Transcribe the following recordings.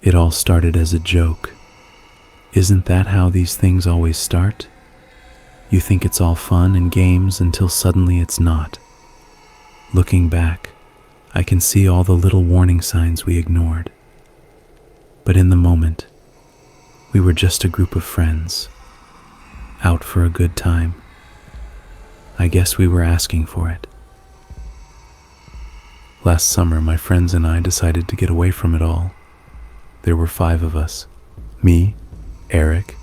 It all started as a joke. Isn't that how these things always start? You think it's all fun and games until suddenly it's not. Looking back, I can see all the little warning signs we ignored. But in the moment, we were just a group of friends, out for a good time. I guess we were asking for it. Last summer, my friends and I decided to get away from it all. There were 5 of us: me, Eric,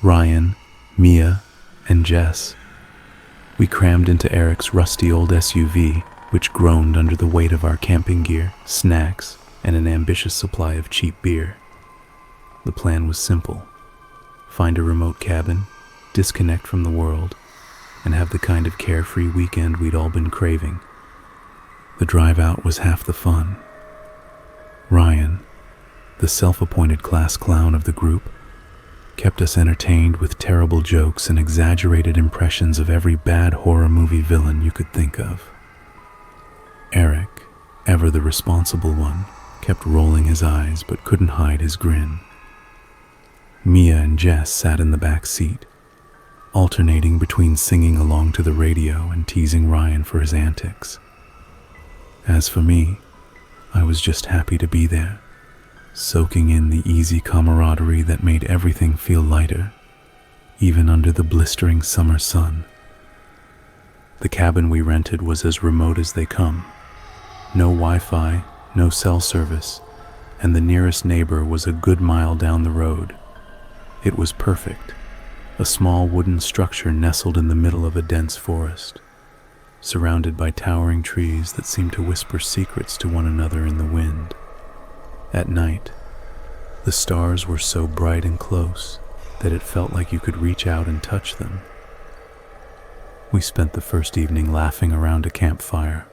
Ryan, Mia, and Jess. We crammed into Eric's rusty old SUV, which groaned under the weight of our camping gear, snacks, and an ambitious supply of cheap beer. The plan was simple: find a remote cabin, disconnect from the world, and have the kind of carefree weekend we'd all been craving. The drive out was half the fun. Ryan, the self-appointed class clown of the group, kept us entertained with terrible jokes and exaggerated impressions of every bad horror movie villain you could think of. Eric, ever the responsible one, kept rolling his eyes but couldn't hide his grin. Mia and Jess sat in the back seat, alternating between singing along to the radio and teasing Ryan for his antics. As for me, I was just happy to be there, soaking in the easy camaraderie that made everything feel lighter, even under the blistering summer sun. The cabin we rented was as remote as they come. No Wi-Fi, no cell service, and the nearest neighbor was a good mile down the road. It was perfect, a small wooden structure nestled in the middle of a dense forest, surrounded by towering trees that seemed to whisper secrets to one another in the wind. At night, the stars were so bright and close that it felt like you could reach out and touch them. We spent the first evening laughing around a campfire,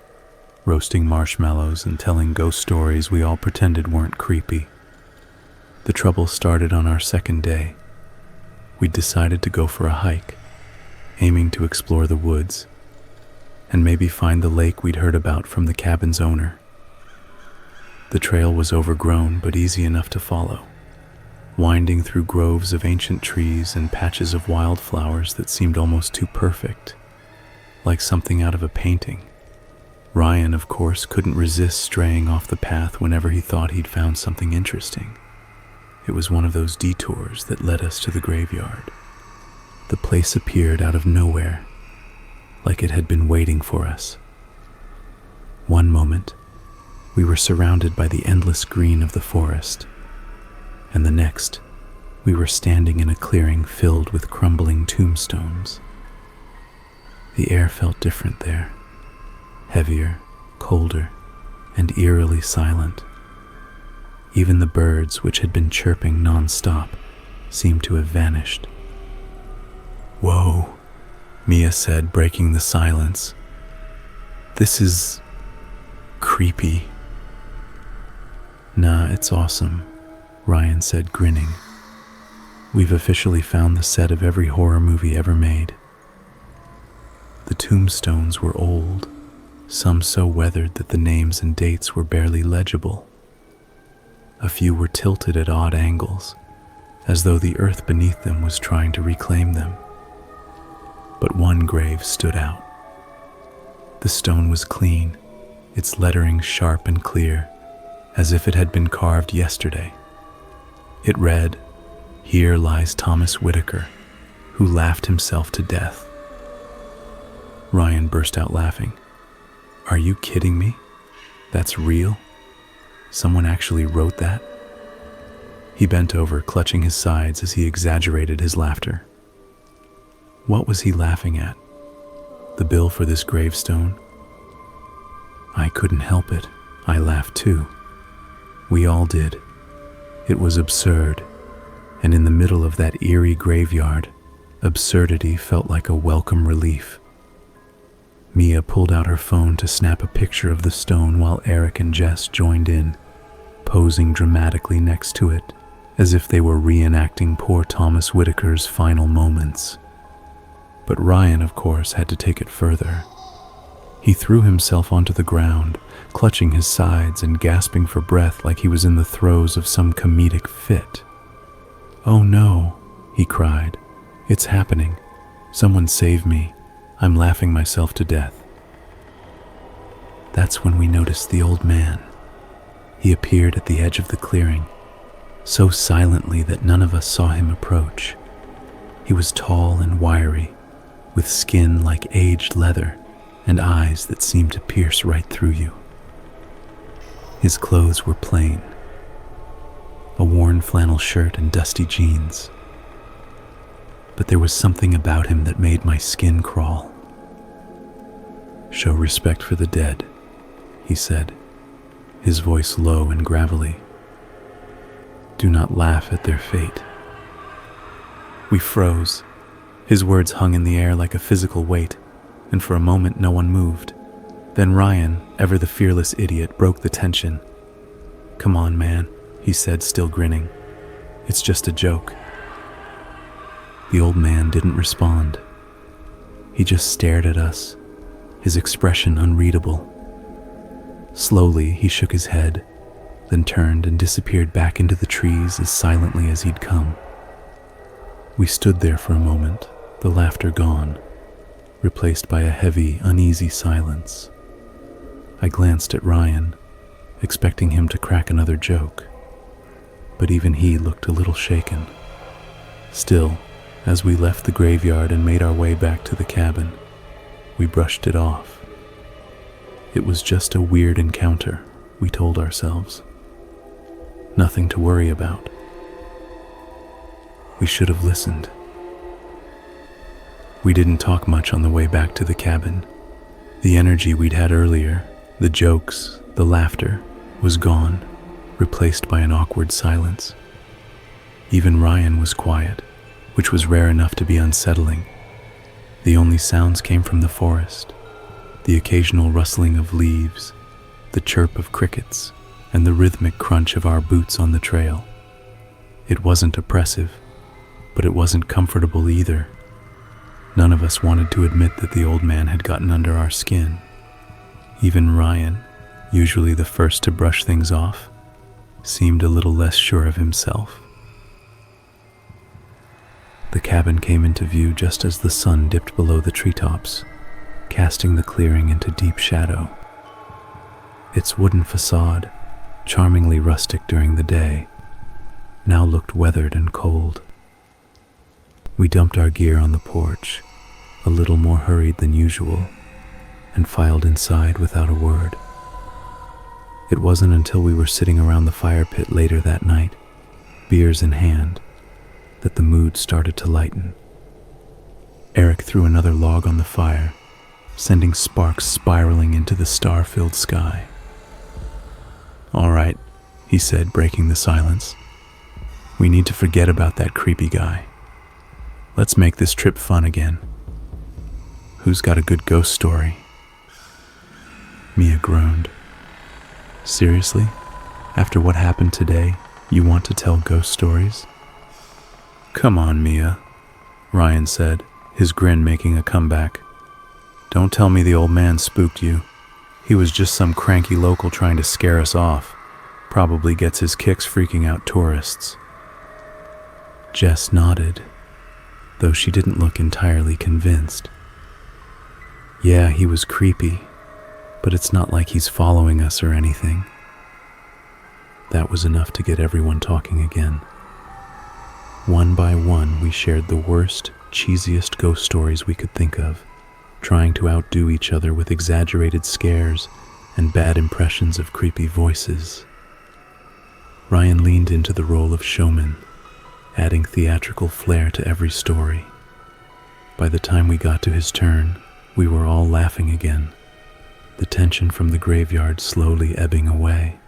roasting marshmallows and telling ghost stories we all pretended weren't creepy. The trouble started on our second day. We decided to go for a hike, aiming to explore the woods, and maybe find the lake we'd heard about from the cabin's owner. The trail was overgrown but easy enough to follow, winding through groves of ancient trees and patches of wildflowers that seemed almost too perfect, like something out of a painting. Ryan, of course, couldn't resist straying off the path whenever he thought he'd found something interesting. It was one of those detours that led us to the graveyard. The place appeared out of nowhere, like it had been waiting for us. One moment, we were surrounded by the endless green of the forest, and the next, we were standing in a clearing filled with crumbling tombstones. The air felt different there, heavier, colder, and eerily silent. Even the birds, which had been chirping non-stop, seemed to have vanished. "Whoa," Mia said, breaking the silence. "This is creepy." "Nah, it's awesome," Ryan said, grinning. "We've officially found the set of every horror movie ever made." The tombstones were old, some so weathered that the names and dates were barely legible. A few were tilted at odd angles, as though the earth beneath them was trying to reclaim them. But one grave stood out. The stone was clean, its lettering sharp and clear, as if it had been carved yesterday. It read, "Here lies Thomas Whitaker, who laughed himself to death." Ryan burst out laughing. "Are you kidding me? That's real? Someone actually wrote that?" He bent over, clutching his sides as he exaggerated his laughter. What was he laughing at? The bill for this gravestone? I couldn't help it. I laughed too. We all did. It was absurd, and in the middle of that eerie graveyard, absurdity felt like a welcome relief. Mia pulled out her phone to snap a picture of the stone while Eric and Jess joined in, posing dramatically next to it, as if they were reenacting poor Thomas Whitaker's final moments. But Ryan, of course, had to take it further. He threw himself onto the ground, clutching his sides and gasping for breath like he was in the throes of some comedic fit. "Oh no," he cried. "It's happening. Someone save me. I'm laughing myself to death." That's when we noticed the old man. He appeared at the edge of the clearing, so silently that none of us saw him approach. He was tall and wiry, with skin like aged leather and eyes that seemed to pierce right through you. His clothes were plain, a worn flannel shirt and dusty jeans. But there was something about him that made my skin crawl. "Show respect for the dead," he said, his voice low and gravelly. "Do not laugh at their fate." We froze. His words hung in the air like a physical weight, and for a moment no one moved. Then Ryan, ever the fearless idiot, broke the tension. "Come on, man," he said, still grinning. "It's just a joke." The old man didn't respond. He just stared at us, his expression unreadable. Slowly, he shook his head, then turned and disappeared back into the trees as silently as he'd come. We stood there for a moment, the laughter gone, replaced by a heavy, uneasy silence. I glanced at Ryan, expecting him to crack another joke, but even he looked a little shaken. Still, as we left the graveyard and made our way back to the cabin, we brushed it off. It was just a weird encounter, we told ourselves. Nothing to worry about. We should have listened. We didn't talk much on the way back to the cabin. The energy we'd had earlier, the jokes, the laughter, was gone, replaced by an awkward silence. Even Ryan was quiet, which was rare enough to be unsettling. The only sounds came from the forest, the occasional rustling of leaves, the chirp of crickets, and the rhythmic crunch of our boots on the trail. It wasn't oppressive, but it wasn't comfortable either. None of us wanted to admit that the old man had gotten under our skin. Even Ryan, usually the first to brush things off, seemed a little less sure of himself. The cabin came into view just as the sun dipped below the treetops, casting the clearing into deep shadow. Its wooden facade, charmingly rustic during the day, now looked weathered and cold. We dumped our gear on the porch, a little more hurried than usual, and filed inside without a word. It wasn't until we were sitting around the fire pit later that night, beers in hand, that the mood started to lighten. Eric threw another log on the fire, sending sparks spiraling into the star-filled sky. "All right," he said, breaking the silence. "We need to forget about that creepy guy. Let's make this trip fun again. Who's got a good ghost story?" Mia groaned. "Seriously? After what happened today, you want to tell ghost stories?" "Come on, Mia," Ryan said, his grin making a comeback. "Don't tell me the old man spooked you. He was just some cranky local trying to scare us off. Probably gets his kicks freaking out tourists." Jess nodded, though she didn't look entirely convinced. "Yeah, he was creepy, but it's not like he's following us or anything." That was enough to get everyone talking again. One by one, we shared the worst, cheesiest ghost stories we could think of, trying to outdo each other with exaggerated scares and bad impressions of creepy voices. Ryan leaned into the role of showman, adding theatrical flair to every story. By the time we got to his turn, we were all laughing again, the tension from the graveyard slowly ebbing away.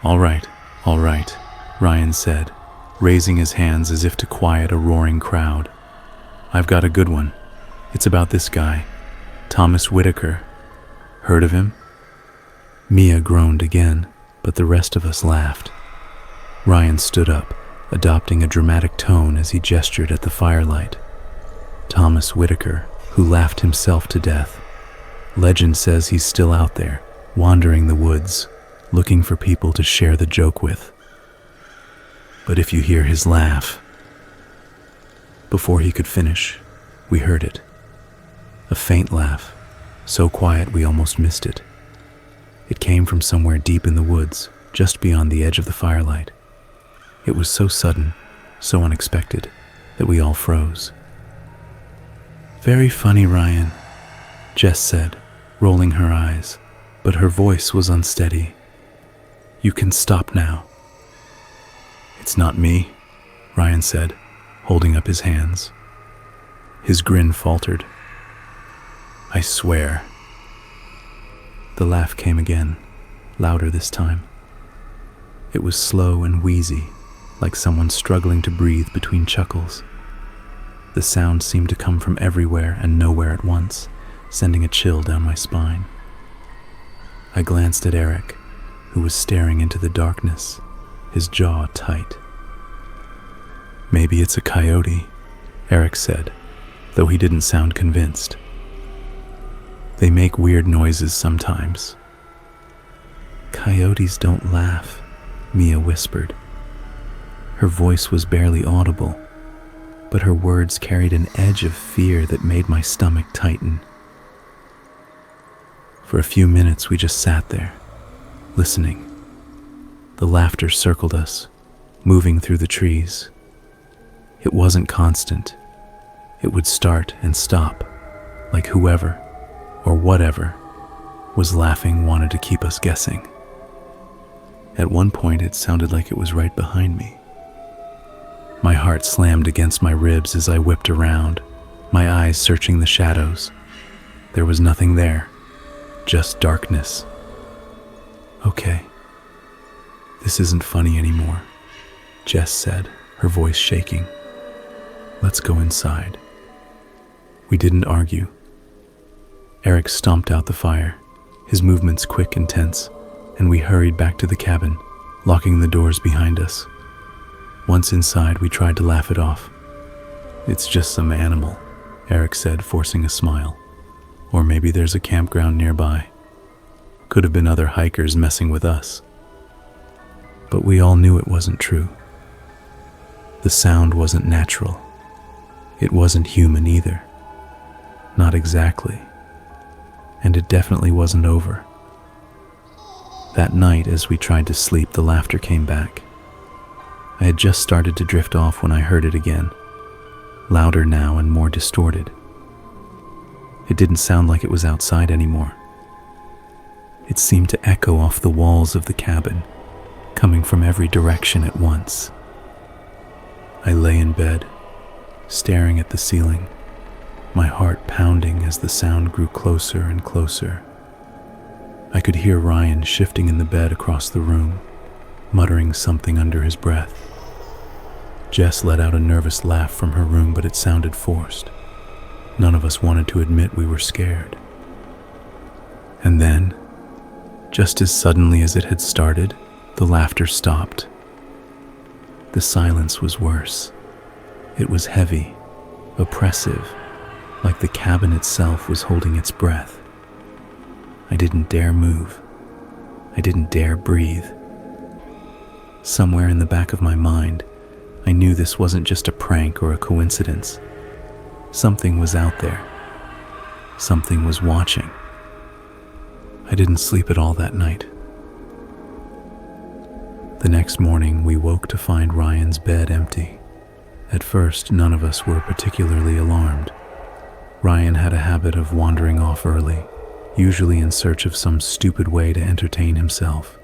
All right, Ryan said, raising his hands as if to quiet a roaring crowd. "I've got a good one. It's about this guy, Thomas Whitaker. Heard of him?" Mia groaned again, but the rest of us laughed. Ryan stood up, adopting a dramatic tone as he gestured at the firelight. "Thomas Whitaker, who laughed himself to death. Legend says he's still out there, wandering the woods, looking for people to share the joke with. But if you hear his laugh..." Before he could finish, we heard it. A faint laugh, so quiet we almost missed it. It came from somewhere deep in the woods, just beyond the edge of the firelight. It was so sudden, so unexpected, that we all froze. "Very funny, Ryan," Jess said, rolling her eyes, but her voice was unsteady. "You can stop now." "It's not me," Ryan said, holding up his hands. His grin faltered. "I swear." The laugh came again, louder this time. It was slow and wheezy, like someone struggling to breathe between chuckles. The sound seemed to come from everywhere and nowhere at once, sending a chill down my spine. I glanced at Eric, who was staring into the darkness, his jaw tight. "Maybe it's a coyote," Eric said, though he didn't sound convinced. "They make weird noises sometimes." "Coyotes don't laugh," Mia whispered. Her voice was barely audible, but her words carried an edge of fear that made my stomach tighten. For a few minutes we just sat there, listening. The laughter circled us, moving through the trees. It wasn't constant. It would start and stop, like whoever, or whatever, was laughing wanted to keep us guessing. At one point it sounded like it was right behind me. My heart slammed against my ribs as I whipped around, my eyes searching the shadows. There was nothing there, just darkness. "Okay, this isn't funny anymore," Jess said, her voice shaking. "Let's go inside." We didn't argue. Eric stomped out the fire, his movements quick and tense, and we hurried back to the cabin, locking the doors behind us. Once inside, we tried to laugh it off. "It's just some animal," Eric said, forcing a smile. "Or maybe there's a campground nearby. Could have been other hikers messing with us." But we all knew it wasn't true. The sound wasn't natural. It wasn't human either. Not exactly. And it definitely wasn't over. That night, as we tried to sleep, the laughter came back. I had just started to drift off when I heard it again, louder now and more distorted. It didn't sound like it was outside anymore. It seemed to echo off the walls of the cabin, coming from every direction at once. I lay in bed, staring at the ceiling, my heart pounding as the sound grew closer and closer. I could hear Ryan shifting in the bed across the room, muttering something under his breath. Jess let out a nervous laugh from her room, but it sounded forced. None of us wanted to admit we were scared. And then, just as suddenly as it had started, the laughter stopped. The silence was worse. It was heavy, oppressive, like the cabin itself was holding its breath. I didn't dare move. I didn't dare breathe. Somewhere in the back of my mind, I knew this wasn't just a prank or a coincidence. Something was out there. Something was watching. I didn't sleep at all that night. The next morning, we woke to find Ryan's bed empty. At first, none of us were particularly alarmed. Ryan had a habit of wandering off early, usually in search of some stupid way to entertain himself.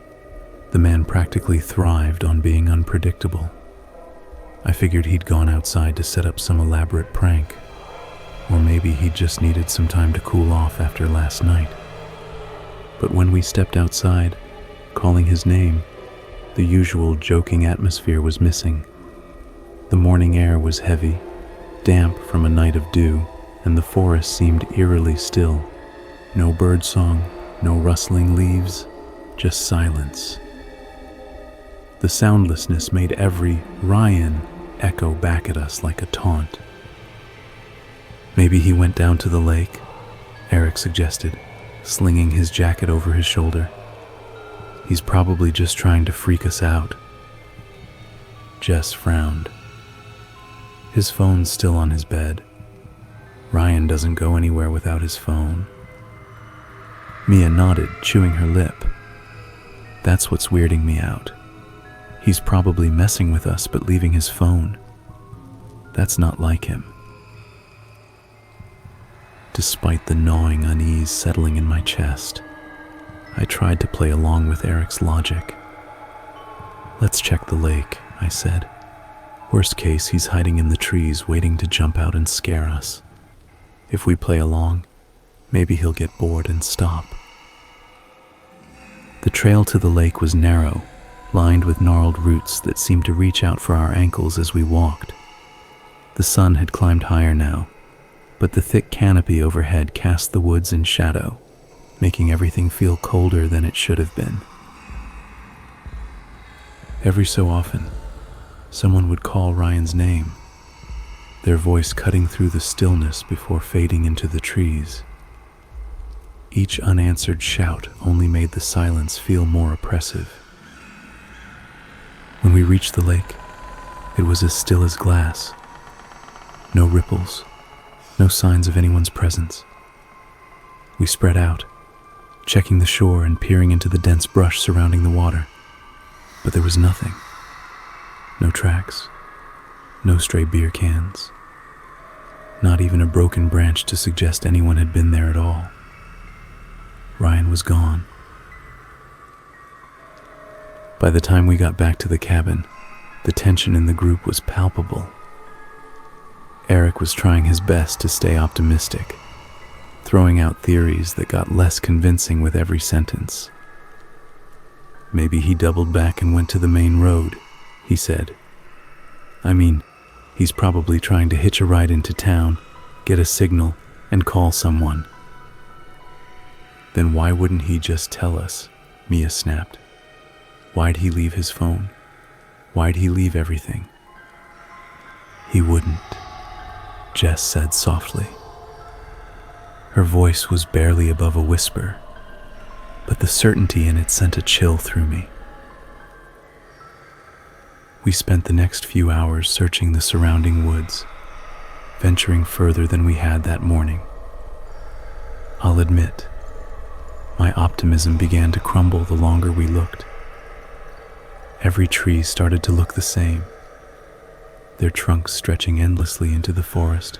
The man practically thrived on being unpredictable. I figured he'd gone outside to set up some elaborate prank, or maybe he just needed some time to cool off after last night. But when we stepped outside, calling his name, the usual joking atmosphere was missing. The morning air was heavy, damp from a night of dew, and the forest seemed eerily still. No birdsong, no rustling leaves, just silence. The soundlessness made every Ryan echo back at us like a taunt. "Maybe he went down to the lake," Eric suggested, slinging his jacket over his shoulder. He's probably just trying to freak us out. Jess frowned. His phone's still on his bed. Ryan doesn't go anywhere without his phone. Mia nodded, chewing her lip. That's what's weirding me out. He's probably messing with us but leaving his phone. That's not like him. Despite the gnawing unease settling in my chest, I tried to play along with Eric's logic. Let's check the lake, I said. Worst case, he's hiding in the trees waiting to jump out and scare us. If we play along, maybe he'll get bored and stop. The trail to the lake was narrow, lined with gnarled roots that seemed to reach out for our ankles as we walked. The sun had climbed higher now, but the thick canopy overhead cast the woods in shadow, making everything feel colder than it should have been. Every so often, someone would call Ryan's name, their voice cutting through the stillness before fading into the trees. Each unanswered shout only made the silence feel more oppressive. When we reached the lake, it was as still as glass. No ripples, no signs of anyone's presence. We spread out, checking the shore and peering into the dense brush surrounding the water. But there was nothing. No tracks, no stray beer cans, not even a broken branch to suggest anyone had been there at all. Ryan was gone. By the time we got back to the cabin, the tension in the group was palpable. Eric was trying his best to stay optimistic, throwing out theories that got less convincing with every sentence. Maybe he doubled back and went to the main road, he said. I mean, he's probably trying to hitch a ride into town, get a signal, and call someone. Then why wouldn't he just tell us? Mia snapped. Why'd he leave his phone? Why'd he leave everything? He wouldn't, Jess said softly. Her voice was barely above a whisper, but the certainty in it sent a chill through me. We spent the next few hours searching the surrounding woods, venturing further than we had that morning. I'll admit, my optimism began to crumble the longer we looked. Every tree started to look the same, their trunks stretching endlessly into the forest,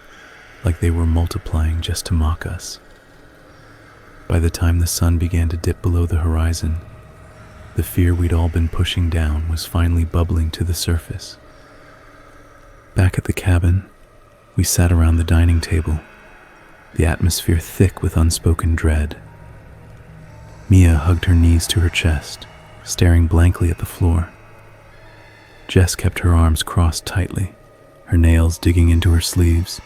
like they were multiplying just to mock us. By the time the sun began to dip below the horizon, the fear we'd all been pushing down was finally bubbling to the surface. Back at the cabin, we sat around the dining table, the atmosphere thick with unspoken dread. Mia hugged her knees to her chest, staring blankly at the floor. Jess kept her arms crossed tightly, her nails digging into her sleeves.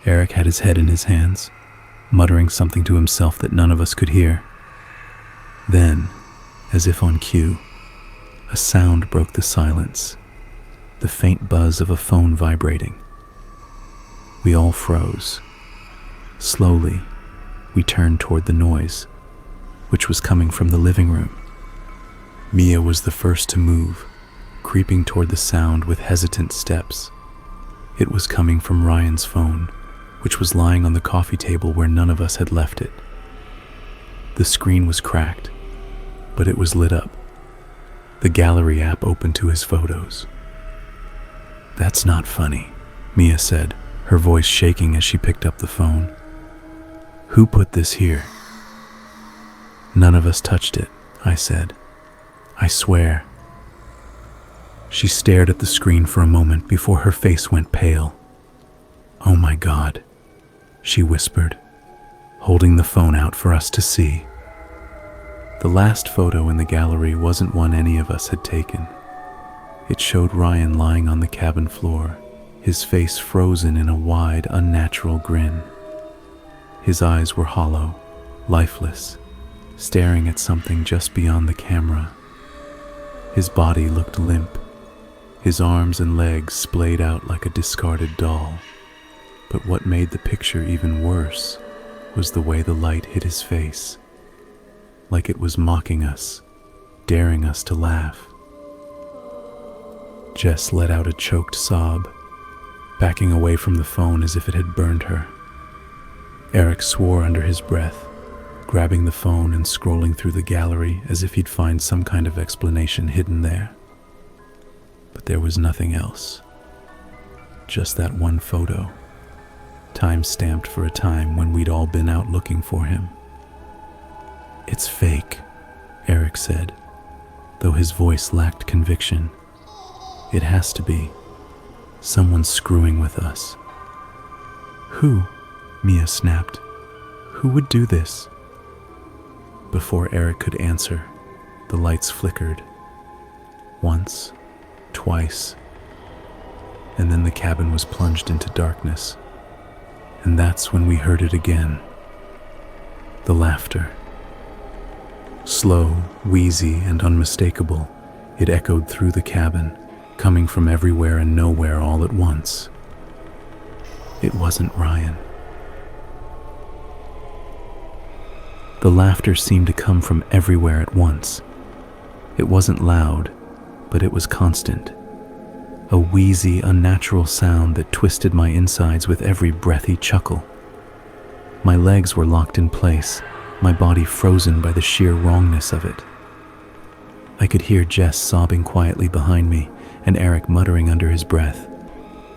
Eric had his head in his hands, muttering something to himself that none of us could hear. Then, as if on cue, a sound broke the silence, the faint buzz of a phone vibrating. We all froze. Slowly, we turned toward the noise, which was coming from the living room. Mia was the first to move, creeping toward the sound with hesitant steps. It was coming from Ryan's phone, which was lying on the coffee table where none of us had left it. The screen was cracked, but it was lit up. The gallery app opened to his photos. That's not funny, Mia said, her voice shaking as she picked up the phone. Who put this here? None of us touched it, I said. I swear. She stared at the screen for a moment before her face went pale. Oh my God, she whispered, holding the phone out for us to see. The last photo in the gallery wasn't one any of us had taken. It showed Ryan lying on the cabin floor, his face frozen in a wide, unnatural grin. His eyes were hollow, lifeless, staring at something just beyond the camera. His body looked limp, his arms and legs splayed out like a discarded doll. But what made the picture even worse was the way the light hit his face, like it was mocking us, daring us to laugh. Jess let out a choked sob, backing away from the phone as if it had burned her. Eric swore under his breath, grabbing the phone and scrolling through the gallery as if he'd find some kind of explanation hidden there. But there was nothing else. Just that one photo, time-stamped for a time when we'd all been out looking for him. "It's fake," Eric said, though his voice lacked conviction. "It has to be. Someone's screwing with us." "Who?" Mia snapped. "Who would do this?" Before Eric could answer, the lights flickered. Once, twice, and then the cabin was plunged into darkness. And that's when we heard it again. The laughter. Slow, wheezy, and unmistakable, it echoed through the cabin, coming from everywhere and nowhere all at once. It wasn't Ryan. The laughter seemed to come from everywhere at once. It wasn't loud, but it was constant. A wheezy, unnatural sound that twisted my insides with every breathy chuckle. My legs were locked in place, my body frozen by the sheer wrongness of it. I could hear Jess sobbing quietly behind me and Eric muttering under his breath,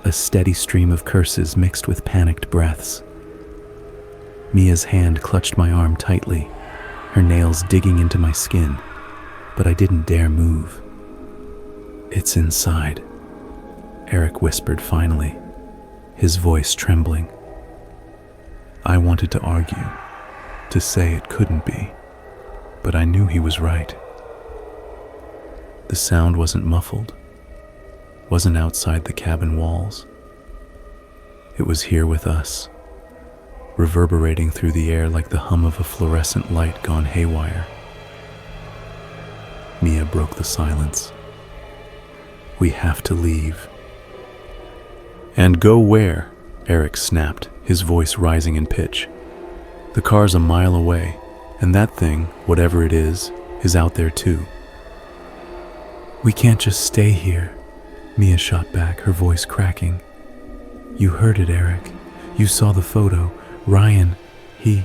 a steady stream of curses mixed with panicked breaths. Mia's hand clutched my arm tightly, her nails digging into my skin, but I didn't dare move. "It's inside," Eric whispered finally, his voice trembling. I wanted to argue, to say it couldn't be, but I knew he was right. The sound wasn't muffled, wasn't outside the cabin walls. It was here with us, reverberating through the air like the hum of a fluorescent light gone haywire. Mia broke the silence. "We have to leave." "And go where?" Eric snapped, his voice rising in pitch. "The car's a mile away, and that thing, whatever it is out there too." "We can't just stay here," Mia shot back, her voice cracking. "You heard it, Eric. You saw the photo. Ryan, he..."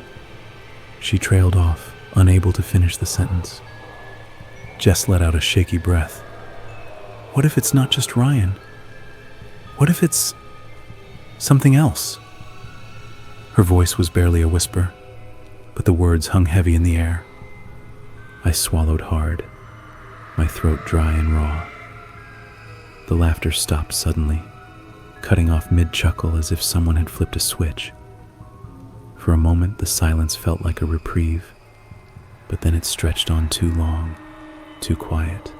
She trailed off, unable to finish the sentence. Jess let out a shaky breath. "What if it's not just Ryan? What if it's something else?" Her voice was barely a whisper, but the words hung heavy in the air. I swallowed hard, my throat dry and raw. The laughter stopped suddenly, cutting off mid-chuckle as if someone had flipped a switch. For a moment, the silence felt like a reprieve, but then it stretched on too long, too quiet,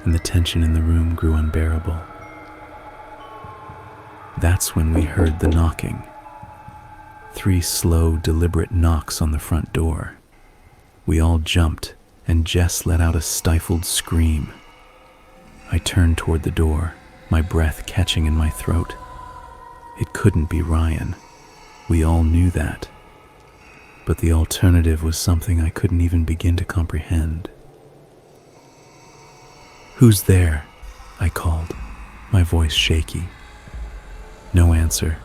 and the tension in the room grew unbearable. That's when we heard the knocking. 3 slow, deliberate knocks on the front door. We all jumped, and Jess let out a stifled scream. I turned toward the door, my breath catching in my throat. It couldn't be Ryan. We all knew that. But the alternative was something I couldn't even begin to comprehend. "Who's there?" I called, my voice shaky. No answer.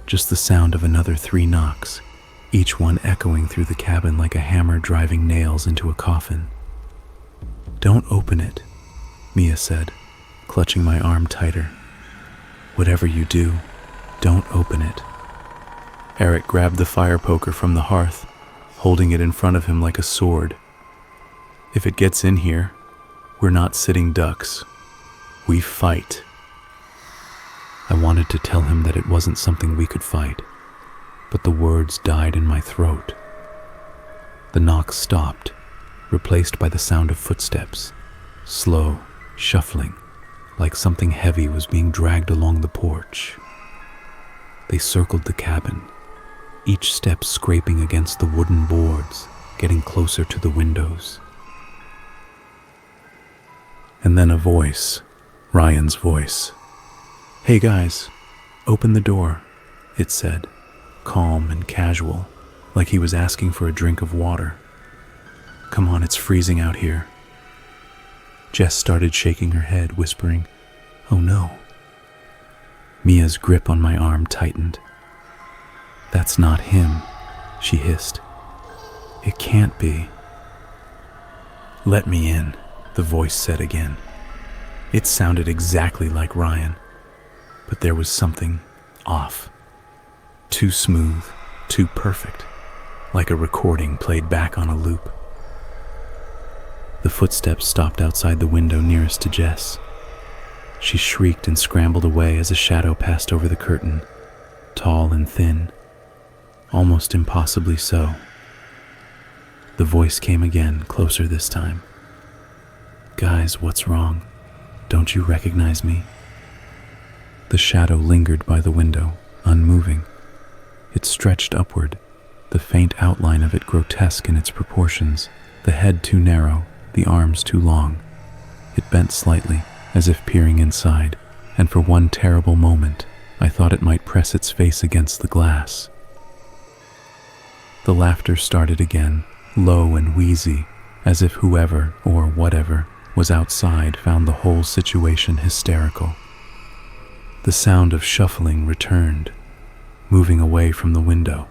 Just the sound of another 3 knocks, each one echoing through the cabin like a hammer driving nails into a coffin. "Don't open it," Mia said, clutching my arm tighter. "Whatever you do, don't open it." Eric grabbed the fire poker from the hearth, holding it in front of him like a sword. "If it gets in here, we're not sitting ducks. We fight." I wanted to tell him that it wasn't something we could fight, but the words died in my throat. The knocks stopped, replaced by the sound of footsteps, slow, shuffling, like something heavy was being dragged along the porch. They circled the cabin, each step scraping against the wooden boards, getting closer to the windows. And then a voice, Ryan's voice. "Hey guys, open the door," it said, calm and casual, like he was asking for a drink of water. "Come on, it's freezing out here." Jess started shaking her head, whispering, "Oh no." Mia's grip on my arm tightened. "That's not him," she hissed. "It can't be." "Let me in," the voice said again. It sounded exactly like Ryan, but there was something off. Too smooth, too perfect, like a recording played back on a loop. The footsteps stopped outside the window nearest to Jess. She shrieked and scrambled away as a shadow passed over the curtain, tall and thin, almost impossibly so. The voice came again, closer this time. "Guys, what's wrong? Don't you recognize me?" The shadow lingered by the window, unmoving. It stretched upward, the faint outline of it grotesque in its proportions, the head too narrow, the arms too long. It bent slightly, as if peering inside, and for one terrible moment, I thought it might press its face against the glass. The laughter started again, low and wheezy, as if whoever, or whatever, was outside found the whole situation hysterical. The sound of shuffling returned, moving away from the window.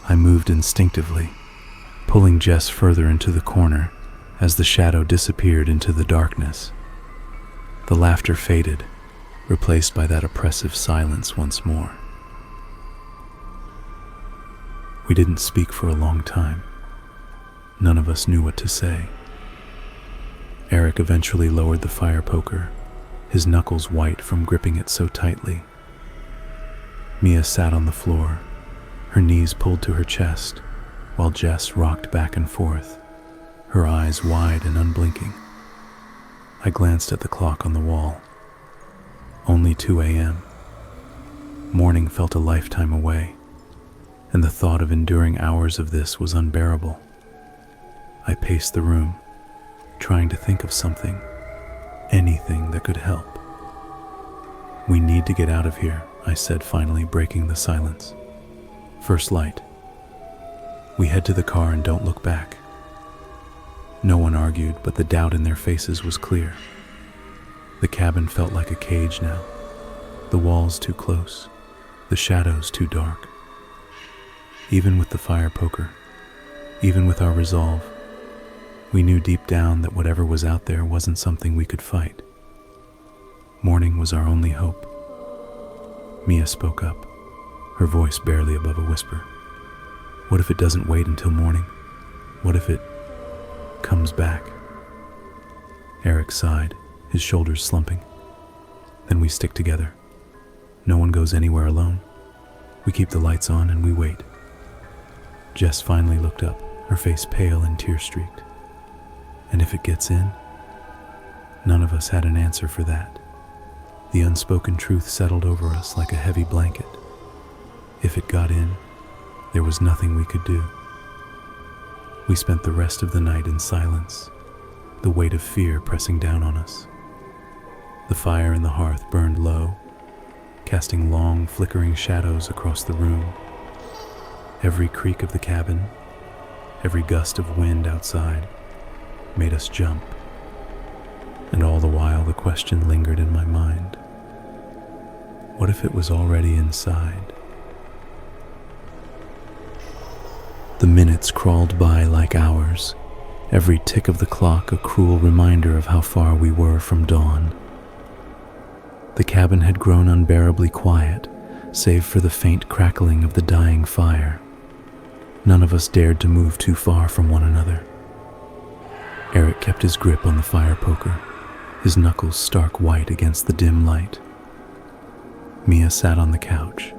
I moved instinctively, pulling Jess further into the corner as the shadow disappeared into the darkness. The laughter faded, replaced by that oppressive silence once more. We didn't speak for a long time. None of us knew what to say. Eric eventually lowered the fire poker, his knuckles white from gripping it so tightly. Mia sat on the floor, her knees pulled to her chest, while Jess rocked back and forth, her eyes wide and unblinking. I glanced at the clock on the wall. Only 2 a.m. Morning felt a lifetime away, and the thought of enduring hours of this was unbearable. I paced the room, trying to think of something, anything that could help. "We need to get out of here," I said, finally breaking the silence. "First light. We head to the car and don't look back." No one argued, but the doubt in their faces was clear. The cabin felt like a cage now, the walls too close, the shadows too dark. Even with the fire poker, even with our resolve, we knew deep down that whatever was out there wasn't something we could fight. Morning was our only hope. Mia spoke up, her voice barely above a whisper. "What if it doesn't wait until morning? What if it comes back?" Eric sighed, his shoulders slumping. "Then we stick together. No one goes anywhere alone. We keep the lights on and we wait." Jess finally looked up, her face pale and tear-streaked. "And if it gets in?" None of us had an answer for that. The unspoken truth settled over us like a heavy blanket. If it got in, there was nothing we could do. We spent the rest of the night in silence, the weight of fear pressing down on us. The fire in the hearth burned low, casting long, flickering shadows across the room. Every creak of the cabin, every gust of wind outside, made us jump. And all the while the question lingered in my mind. What if it was already inside? The minutes crawled by like hours, every tick of the clock a cruel reminder of how far we were from dawn. The cabin had grown unbearably quiet, save for the faint crackling of the dying fire. None of us dared to move too far from one another. Eric kept his grip on the fire poker, his knuckles stark white against the dim light. Mia sat on the couch,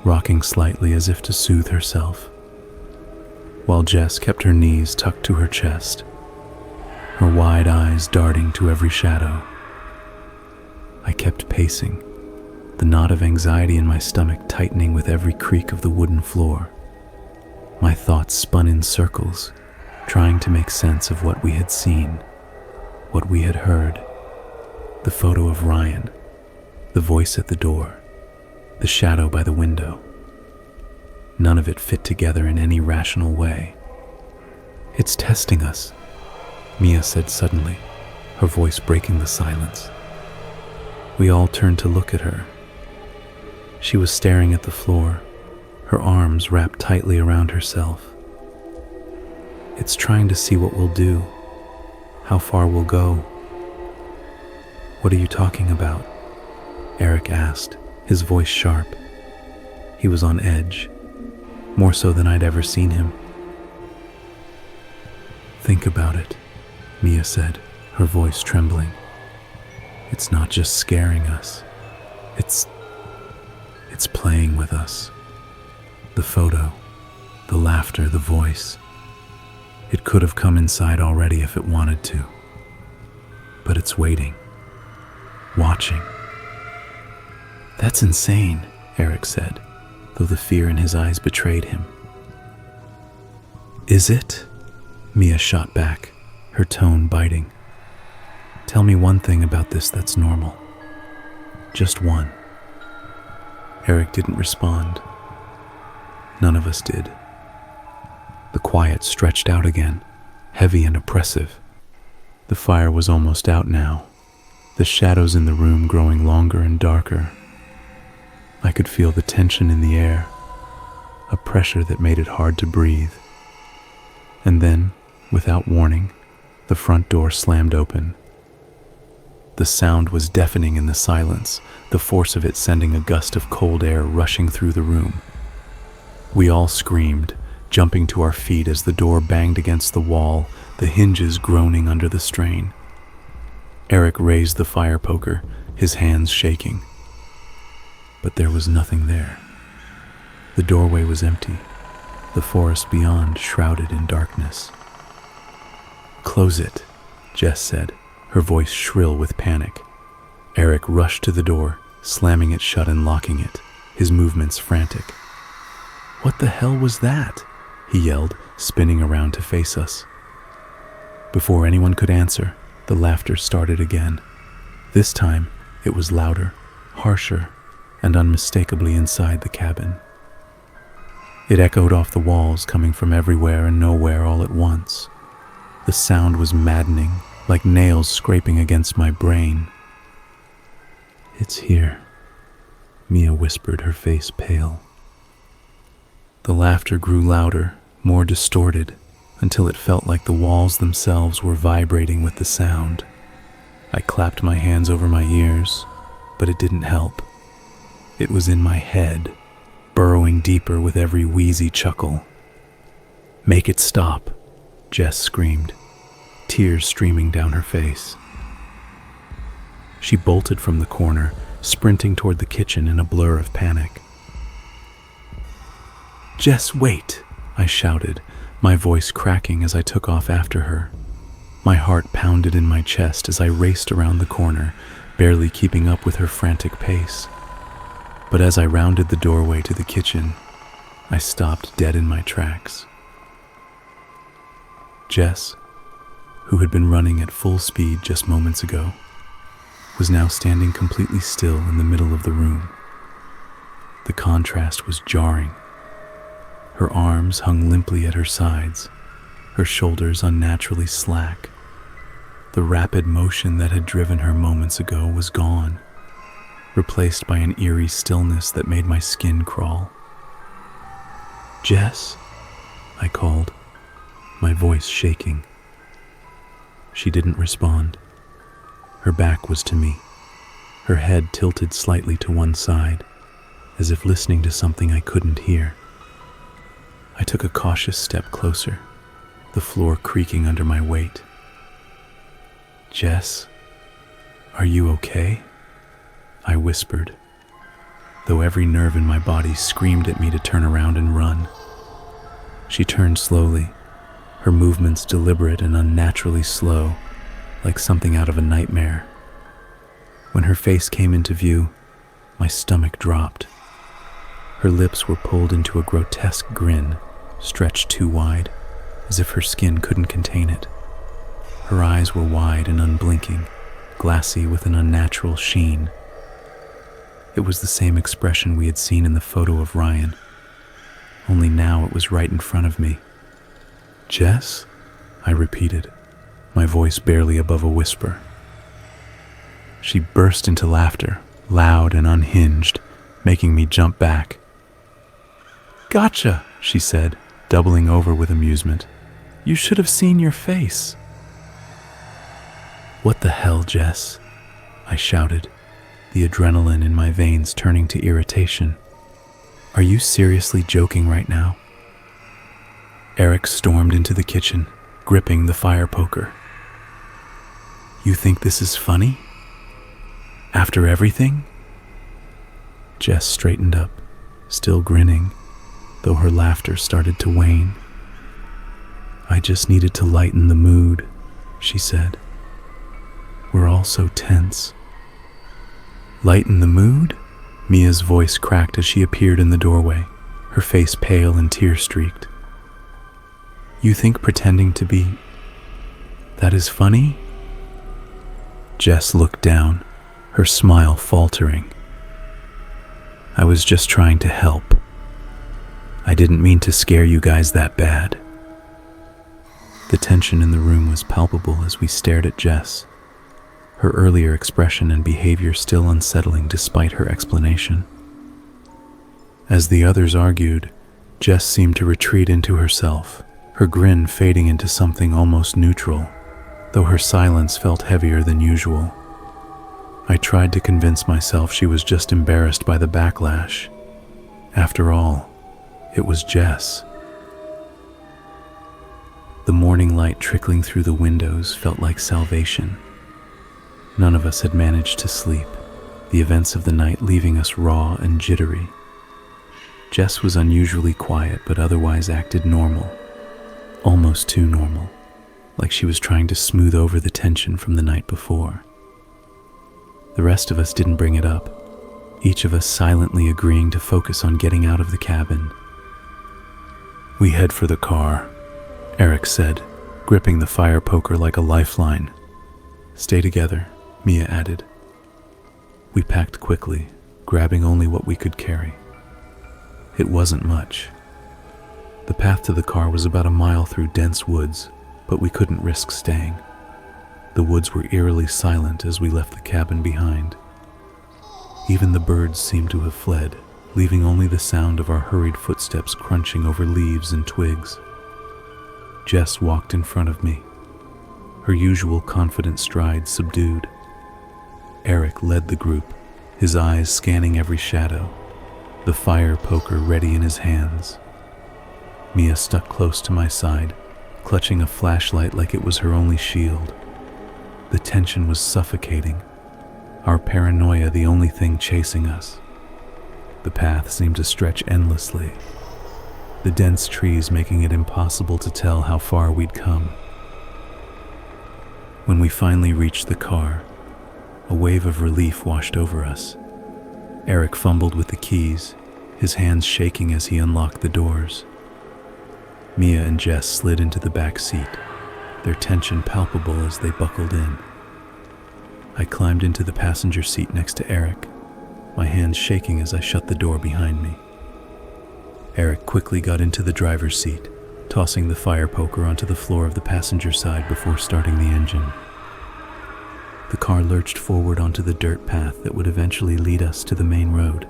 rocking slightly as if to soothe herself, while Jess kept her knees tucked to her chest, her wide eyes darting to every shadow. I kept pacing, the knot of anxiety in my stomach tightening with every creak of the wooden floor. My thoughts spun in circles, trying to make sense of what we had seen, what we had heard. The photo of Ryan, the voice at the door, the shadow by the window. None of it fit together in any rational way. "It's testing us," Mia said suddenly, her voice breaking the silence. We all turned to look at her. She was staring at the floor, her arms wrapped tightly around herself. "It's trying to see what we'll do, how far we'll go." "What are you talking about?" Eric asked, his voice sharp. He was on edge, more so than I'd ever seen him. "Think about it," Mia said, her voice trembling. "It's not just scaring us. It's playing with us. The photo, the laughter, the voice. It could have come inside already if it wanted to. But it's waiting, watching." "That's insane," Eric said, though the fear in his eyes betrayed him. "Is it?" Mia shot back, her tone biting. "Tell me one thing about this that's normal. Just one." Eric didn't respond. None of us did. The quiet stretched out again, heavy and oppressive. The fire was almost out now, the shadows in the room growing longer and darker. I could feel the tension in the air, a pressure that made it hard to breathe. And then, without warning, the front door slammed open. The sound was deafening in the silence, the force of it sending a gust of cold air rushing through the room. We all screamed, jumping to our feet as the door banged against the wall, the hinges groaning under the strain. Eric raised the fire poker, his hands shaking. But there was nothing there. The doorway was empty, the forest beyond shrouded in darkness. "Close it," Jess said, her voice shrill with panic. Eric rushed to the door, slamming it shut and locking it, his movements frantic. "What the hell was that?" he yelled, spinning around to face us. Before anyone could answer, the laughter started again. This time, it was louder, harsher, and unmistakably inside the cabin. It echoed off the walls, coming from everywhere and nowhere all at once. The sound was maddening, like nails scraping against my brain. "It's here," Mia whispered, her face pale. The laughter grew louder, more distorted, until it felt like the walls themselves were vibrating with the sound. I clapped my hands over my ears, but it didn't help. It was in my head, burrowing deeper with every wheezy chuckle. "Make it stop," Jess screamed, tears streaming down her face. She bolted from the corner, sprinting toward the kitchen in a blur of panic. "Jess, wait!" I shouted, my voice cracking as I took off after her. My heart pounded in my chest as I raced around the corner, barely keeping up with her frantic pace. But as I rounded the doorway to the kitchen, I stopped dead in my tracks. Jess, who had been running at full speed just moments ago, was now standing completely still in the middle of the room. The contrast was jarring. Her arms hung limply at her sides, her shoulders unnaturally slack. The rapid motion that had driven her moments ago was gone, replaced by an eerie stillness that made my skin crawl. "Jess," I called, my voice shaking. She didn't respond. Her back was to me, her head tilted slightly to one side, as if listening to something I couldn't hear. I took a cautious step closer, the floor creaking under my weight. "Jess, are you okay?" I whispered, though every nerve in my body screamed at me to turn around and run. She turned slowly, her movements deliberate and unnaturally slow, like something out of a nightmare. When her face came into view, my stomach dropped. Her lips were pulled into a grotesque grin, stretched too wide, as if her skin couldn't contain it. Her eyes were wide and unblinking, glassy with an unnatural sheen. It was the same expression we had seen in the photo of Ryan. only now it was right in front of me. "Jess?" I repeated, my voice barely above a whisper. She burst into laughter, loud and unhinged, making me jump back. "Gotcha," she said, doubling over with amusement. "You should have seen your face." "What the hell, Jess?" I shouted, the adrenaline in my veins turning to irritation. "Are you seriously joking right now?" Eric stormed into the kitchen, gripping the fire poker. "You think this is funny? After everything?" Jess straightened up, still grinning, though her laughter started to wane. "I just needed to lighten the mood," she said. "We're all so tense." "Lighten the mood?" Mia's voice cracked as she appeared in the doorway, her face pale and tear-streaked. "You think pretending to be... that is funny?" Jess looked down, her smile faltering. "I was just trying to help. I didn't mean to scare you guys that bad." The tension in the room was palpable as we stared at Jess, her earlier expression and behavior still unsettling despite her explanation. As the others argued, Jess seemed to retreat into herself, her grin fading into something almost neutral, though her silence felt heavier than usual. I tried to convince myself she was just embarrassed by the backlash. After all, it was Jess. The morning light trickling through the windows felt like salvation. None of us had managed to sleep, the events of the night leaving us raw and jittery. Jess was unusually quiet but otherwise acted normal, almost too normal, like she was trying to smooth over the tension from the night before. The rest of us didn't bring it up, each of us silently agreeing to focus on getting out of the cabin. "We head for the car," Eric said, gripping the fire poker like a lifeline. "Stay together," Mia added. We packed quickly, grabbing only what we could carry. It wasn't much. The path to the car was about a mile through dense woods, but we couldn't risk staying. The woods were eerily silent as we left the cabin behind. Even the birds seemed to have fled, leaving only the sound of our hurried footsteps crunching over leaves and twigs. Jess walked in front of me, her usual confident stride subdued. Eric led the group, his eyes scanning every shadow, the fire poker ready in his hands. Mia stuck close to my side, clutching a flashlight like it was her only shield. The tension was suffocating, our paranoia the only thing chasing us. The path seemed to stretch endlessly, the dense trees making it impossible to tell how far we'd come. When we finally reached the car, a wave of relief washed over us. Eric fumbled with the keys, his hands shaking as he unlocked the doors. Mia and Jess slid into the back seat, their tension palpable as they buckled in. I climbed into the passenger seat next to Eric, my hands shaking as I shut the door behind me. Eric quickly got into the driver's seat, tossing the fire poker onto the floor of the passenger side before starting the engine. The car lurched forward onto the dirt path that would eventually lead us to the main road.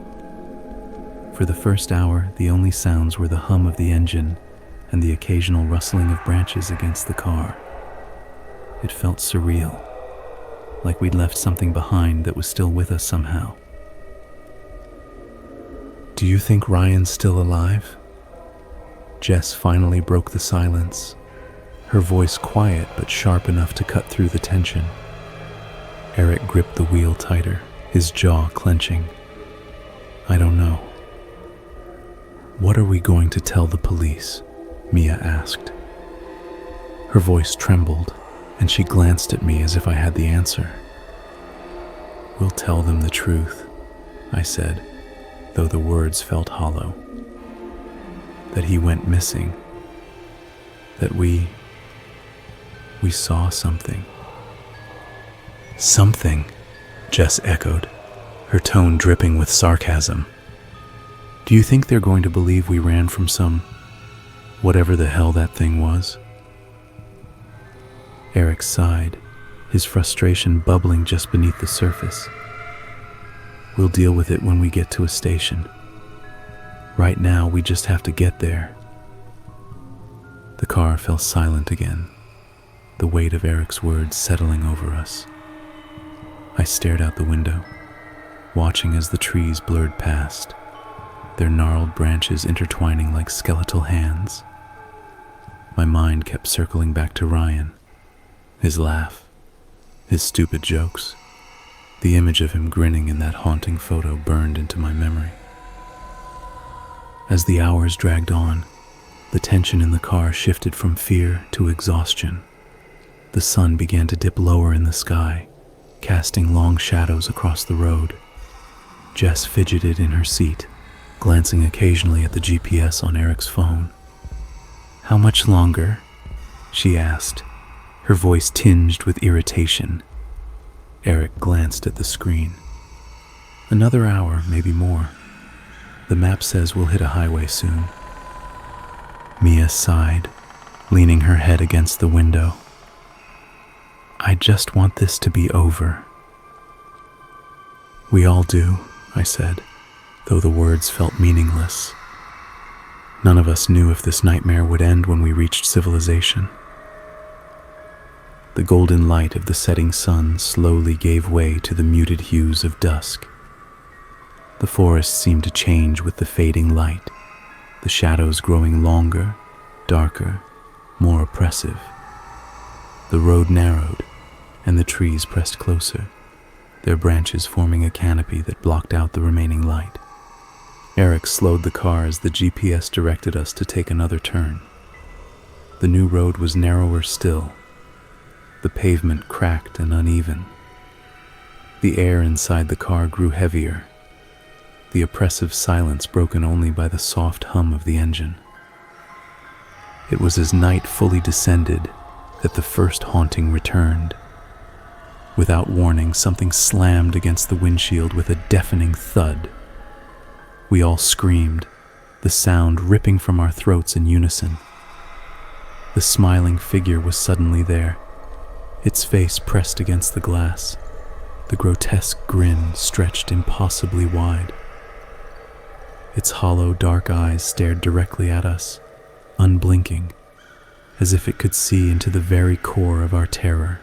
For the first hour, the only sounds were the hum of the engine and the occasional rustling of branches against the car. It felt surreal, like we'd left something behind that was still with us somehow. "Do you think Ryan's still alive?" Jess finally broke the silence, her voice quiet but sharp enough to cut through the tension. Eric gripped the wheel tighter, his jaw clenching. "I don't know." "What are we going to tell the police?" Mia asked. Her voice trembled, and she glanced at me as if I had the answer. "We'll tell them the truth," I said, though the words felt hollow. That he went missing. That we saw something. "Something," Jess echoed, her tone dripping with sarcasm. Do you think they're going to believe we ran from some whatever the hell that thing was? Eric sighed, his frustration bubbling just beneath the surface. We'll deal with it when we get to a station. Right now, we just have to get there. The car fell silent again, the weight of Eric's words settling over us. I stared out the window, watching as the trees blurred past, their gnarled branches intertwining like skeletal hands. My mind kept circling back to Ryan, his laugh, his stupid jokes. The image of him grinning in that haunting photo burned into my memory. As the hours dragged on, the tension in the car shifted from fear to exhaustion. The sun began to dip lower in the sky, casting long shadows across the road. Jess fidgeted in her seat, glancing occasionally at the GPS on Eric's phone. "How much longer?" she asked, her voice tinged with irritation. Eric glanced at the screen. "Another hour, maybe more. The map says we'll hit a highway soon." Mia sighed, leaning her head against the window. "I just want this to be over." "We all do," I said, though the words felt meaningless. None of us knew if this nightmare would end when we reached civilization. The golden light of the setting sun slowly gave way to the muted hues of dusk. The forest seemed to change with the fading light, the shadows growing longer, darker, more oppressive. The road narrowed, and the trees pressed closer, their branches forming a canopy that blocked out the remaining light. Eric slowed the car as the GPS directed us to take another turn. The new road was narrower still, the pavement cracked and uneven. The air inside the car grew heavier, the oppressive silence broken only by the soft hum of the engine. It was as night fully descended that the first haunting returned. Without warning, something slammed against the windshield with a deafening thud. We all screamed, the sound ripping from our throats in unison. The smiling figure was suddenly there, its face pressed against the glass, the grotesque grin stretched impossibly wide. Its hollow, dark eyes stared directly at us, unblinking, as if it could see into the very core of our terror.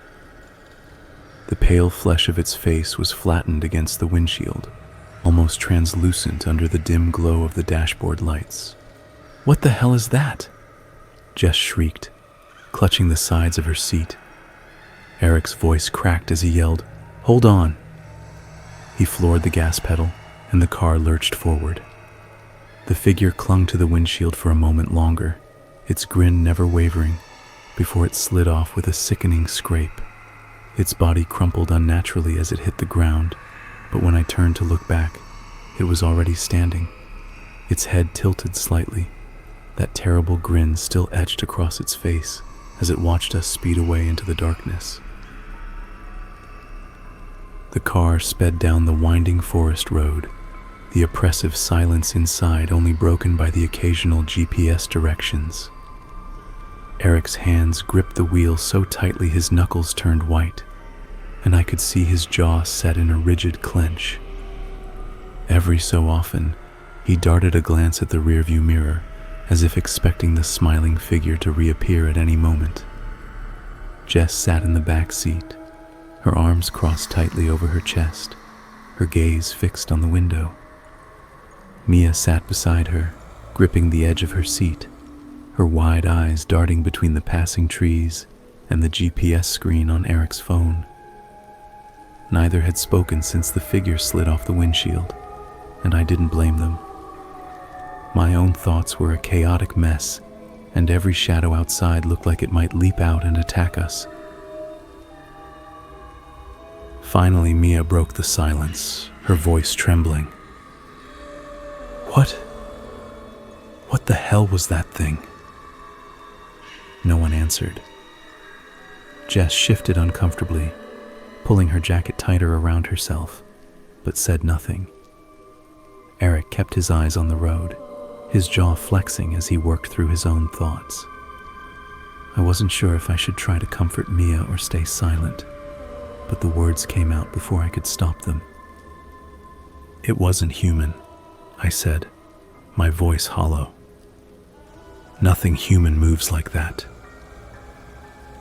The pale flesh of its face was flattened against the windshield, almost translucent under the dim glow of the dashboard lights. "What the hell is that?" Jess shrieked, clutching the sides of her seat. Eric's voice cracked as he yelled, "Hold on!" He floored the gas pedal, and the car lurched forward. The figure clung to the windshield for a moment longer, its grin never wavering, before it slid off with a sickening scrape. Its body crumpled unnaturally as it hit the ground, but when I turned to look back, it was already standing, its head tilted slightly, that terrible grin still etched across its face as it watched us speed away into the darkness. The car sped down the winding forest road, the oppressive silence inside only broken by the occasional GPS directions. Eric's hands gripped the wheel so tightly his knuckles turned white, and I could see his jaw set in a rigid clench. Every so often, he darted a glance at the rearview mirror, as if expecting the smiling figure to reappear at any moment. Jess sat in the back seat, her arms crossed tightly over her chest, her gaze fixed on the window. Mia sat beside her, gripping the edge of her seat, her wide eyes darting between the passing trees and the GPS screen on Eric's phone. Neither had spoken since the figure slid off the windshield, and I didn't blame them. My own thoughts were a chaotic mess, and every shadow outside looked like it might leap out and attack us. Finally, Mia broke the silence, her voice trembling. What the hell was that thing?" No one answered. Jess shifted uncomfortably, pulling her jacket tighter around herself, but said nothing. Eric kept his eyes on the road, his jaw flexing as he worked through his own thoughts. I wasn't sure if I should try to comfort Mia or stay silent, but the words came out before I could stop them. "It wasn't human," I said, my voice hollow. "Nothing human moves like that."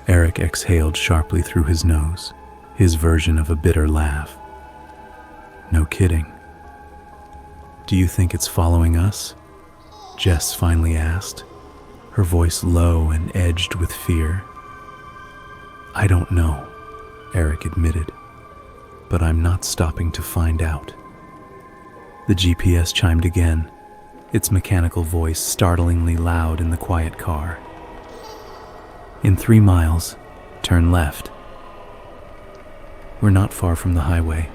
Eric exhaled sharply through his nose, his version of a bitter laugh. "No kidding." "Do you think it's following us?" Jess finally asked, her voice low and edged with fear. "I don't know," Eric admitted, "but I'm not stopping to find out." The GPS chimed again, its mechanical voice startlingly loud in the quiet car. "In 3 miles, turn left." "We're not far from the highway,"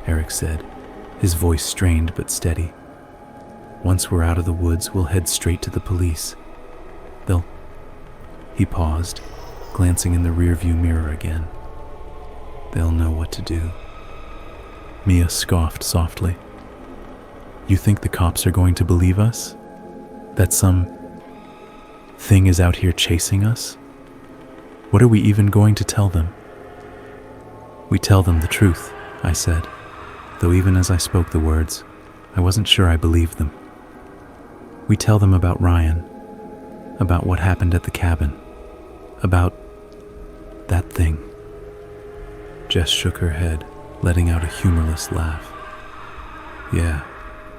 Eric said, his voice strained but steady. "Once we're out of the woods, we'll head straight to the police. He paused, glancing in the rearview mirror again. "They'll know what to do." Mia scoffed softly. "You think the cops are going to believe us? That some thing is out here chasing us? What are we even going to tell them?" "We tell them the truth," I said, though even as I spoke the words, I wasn't sure I believed them. "We tell them about Ryan, about what happened at the cabin, about that thing." Jess shook her head, letting out a humorless laugh. "Yeah,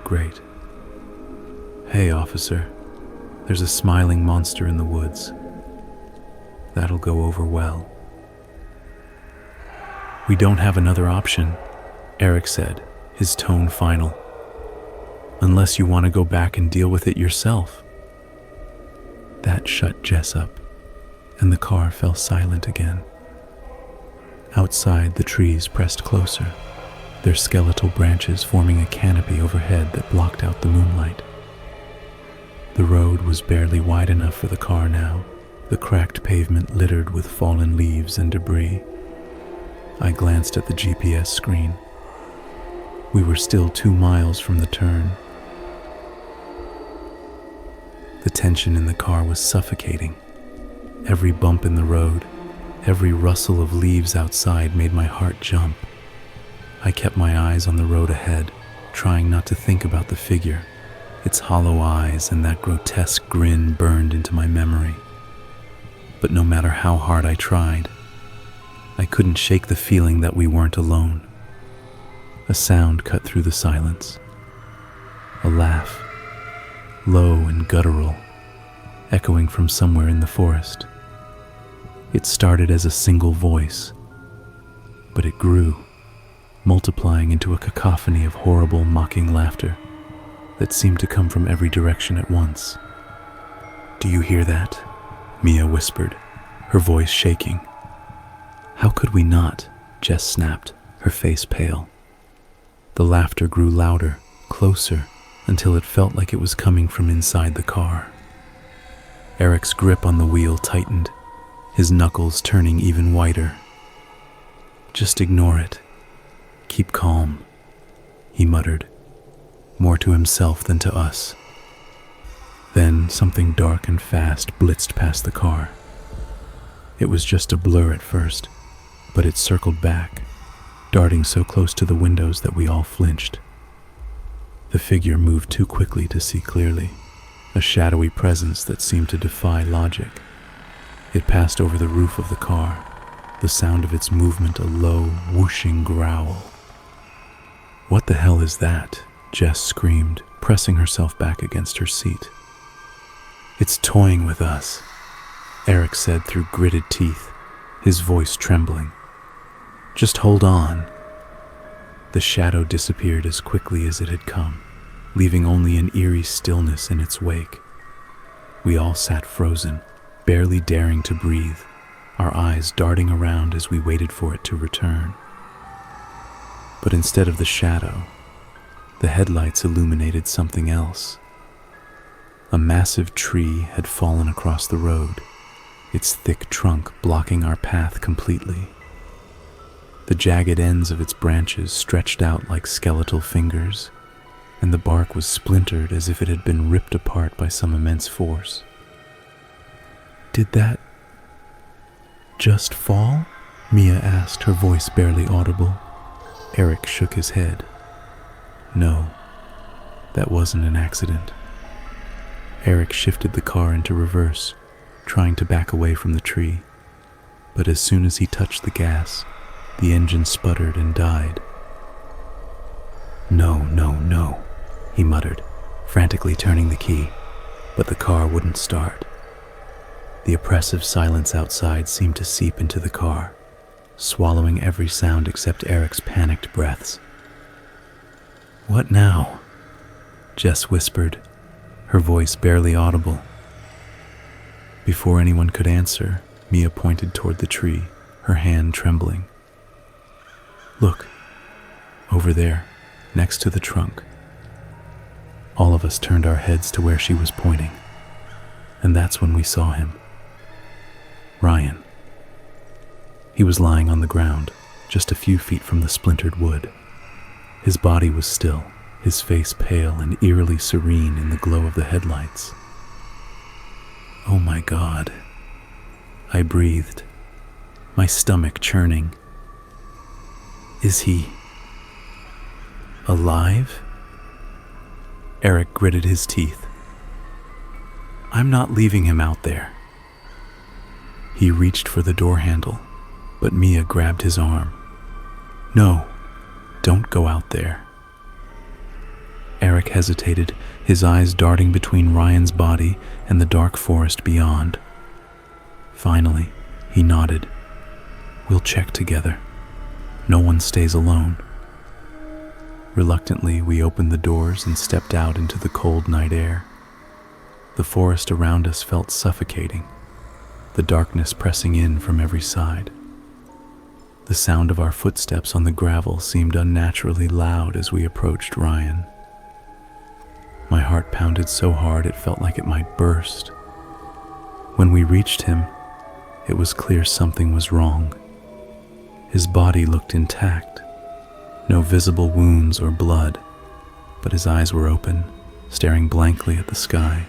great. Hey, officer, there's a smiling monster in the woods. That'll go over well." "We don't have another option," Eric said, his tone final. "Unless you want to go back and deal with it yourself." That shut Jess up, and the car fell silent again. Outside, the trees pressed closer, their skeletal branches forming a canopy overhead that blocked out the moonlight. The road was barely wide enough for the car now, the cracked pavement littered with fallen leaves and debris. I glanced at the GPS screen. We were still 2 miles from the turn. The tension in the car was suffocating. Every bump in the road, every rustle of leaves outside made my heart jump. I kept my eyes on the road ahead, trying not to think about the figure. Its hollow eyes and that grotesque grin burned into my memory. But no matter how hard I tried, I couldn't shake the feeling that we weren't alone. A sound cut through the silence. A laugh, low and guttural, echoing from somewhere in the forest. It started as a single voice, but it grew, multiplying into a cacophony of horrible, mocking laughter that seemed to come from every direction at once. "Do you hear that?" Mia whispered, her voice shaking. "How could we not?" Jess snapped, her face pale. The laughter grew louder, closer, until it felt like it was coming from inside the car. Eric's grip on the wheel tightened, his knuckles turning even whiter. "Just ignore it. Keep calm," he muttered, more to himself than to us. Then something dark and fast blitzed past the car. It was just a blur at first, but it circled back, darting so close to the windows that we all flinched. The figure moved too quickly to see clearly, a shadowy presence that seemed to defy logic. It passed over the roof of the car, the sound of its movement a low, whooshing growl. "What the hell is that?" Jess screamed, pressing herself back against her seat. "It's toying with us," Eric said through gritted teeth, his voice trembling. "Just hold on." The shadow disappeared as quickly as it had come, leaving only an eerie stillness in its wake. We all sat frozen, barely daring to breathe, our eyes darting around as we waited for it to return. But instead of the shadow, the headlights illuminated something else. A massive tree had fallen across the road, its thick trunk blocking our path completely. The jagged ends of its branches stretched out like skeletal fingers, and the bark was splintered as if it had been ripped apart by some immense force. "Did that just fall?" Mia asked, her voice barely audible. Eric shook his head. "No, that wasn't an accident." Eric shifted the car into reverse, trying to back away from the tree. But as soon as he touched the gas, the engine sputtered and died. "No, no, no," he muttered, frantically turning the key, but the car wouldn't start. The oppressive silence outside seemed to seep into the car, swallowing every sound except Eric's panicked breaths. "What now?" Jess whispered, her voice barely audible. Before anyone could answer, Mia pointed toward the tree, her hand trembling. "Look, over there, next to the trunk." All of us turned our heads to where she was pointing, and that's when we saw him. Ryan. He was lying on the ground, just a few feet from the splintered wood. His body was still, his face pale and eerily serene in the glow of the headlights. "Oh my God," I breathed, my stomach churning. "Is he alive?" Eric gritted his teeth. "I'm not leaving him out there." He reached for the door handle, but Mia grabbed his arm. "No, don't go out there." Eric hesitated, his eyes darting between Ryan's body and the dark forest beyond. Finally, he nodded. "We'll check together. No one stays alone." Reluctantly, we opened the doors and stepped out into the cold night air. The forest around us felt suffocating, the darkness pressing in from every side. The sound of our footsteps on the gravel seemed unnaturally loud as we approached Ryan. My heart pounded so hard it felt like it might burst. When we reached him, it was clear something was wrong. His body looked intact, no visible wounds or blood, but his eyes were open, staring blankly at the sky.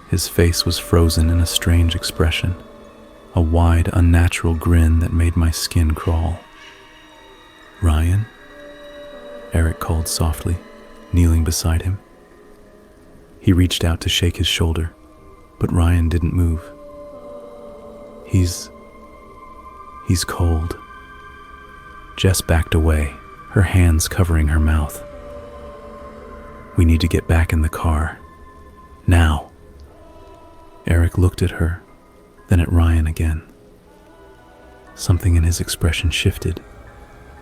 His face was frozen in a strange expression, a wide, unnatural grin that made my skin crawl. "Ryan?" Eric called softly, kneeling beside him. He reached out to shake his shoulder, but Ryan didn't move. He's cold." Jess backed away, her hands covering her mouth. "We need to get back in the car. Now." Eric looked at her, then at Ryan again. Something in his expression shifted,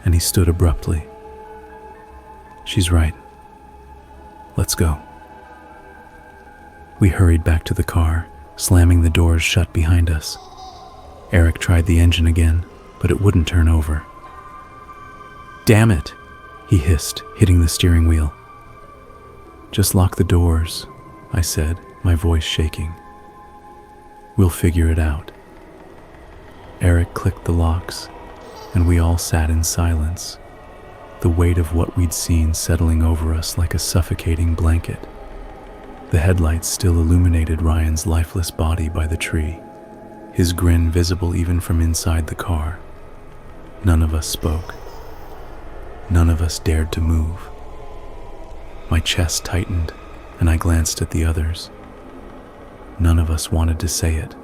and he stood abruptly. "She's right. Let's go." We hurried back to the car, slamming the doors shut behind us. Eric tried the engine again, but it wouldn't turn over. "Damn it," he hissed, hitting the steering wheel. "Just lock the doors," I said, my voice shaking. "We'll figure it out." Eric clicked the locks, and we all sat in silence, the weight of what we'd seen settling over us like a suffocating blanket. The headlights still illuminated Ryan's lifeless body by the tree, his grin visible even from inside the car. None of us spoke. None of us dared to move. My chest tightened, and I glanced at the others. None of us wanted to say it,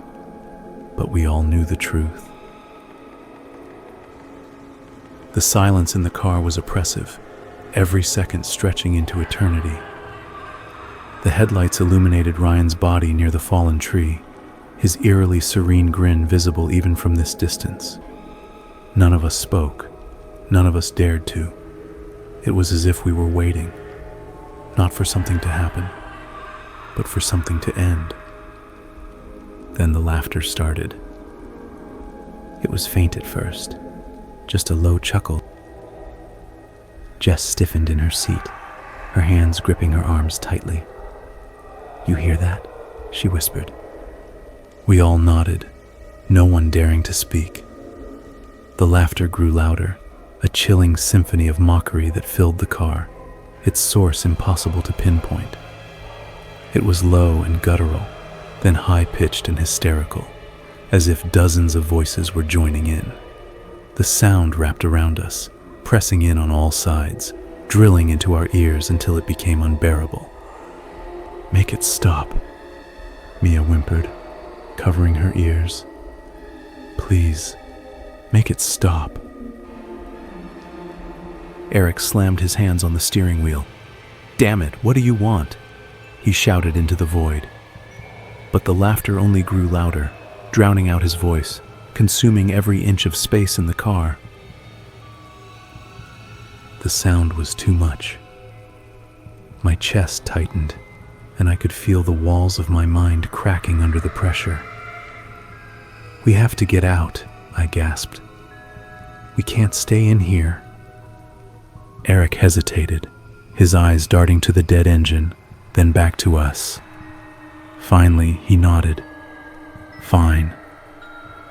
but we all knew the truth. The silence in the car was oppressive, every second stretching into eternity. The headlights illuminated Ryan's body near the fallen tree, his eerily serene grin visible even from this distance. None of us spoke. None of us dared to. It was as if we were waiting, not for something to happen, but for something to end. Then the laughter started. It was faint at first, just a low chuckle. Jess stiffened in her seat, her hands gripping her arms tightly. "You hear that?" she whispered. We all nodded, no one daring to speak. The laughter grew louder, a chilling symphony of mockery that filled the car, its source impossible to pinpoint. It was low and guttural, then high-pitched and hysterical, as if dozens of voices were joining in. The sound wrapped around us, pressing in on all sides, drilling into our ears until it became unbearable. "Make it stop," Mia whimpered, covering her ears. "Please, make it stop." Eric slammed his hands on the steering wheel. "Damn it, what do you want?" he shouted into the void. But the laughter only grew louder, drowning out his voice, consuming every inch of space in the car. The sound was too much. My chest tightened, and I could feel the walls of my mind cracking under the pressure. "We have to get out," I gasped. "We can't stay in here." Eric hesitated, his eyes darting to the dead engine, then back to us. Finally, he nodded. "Fine,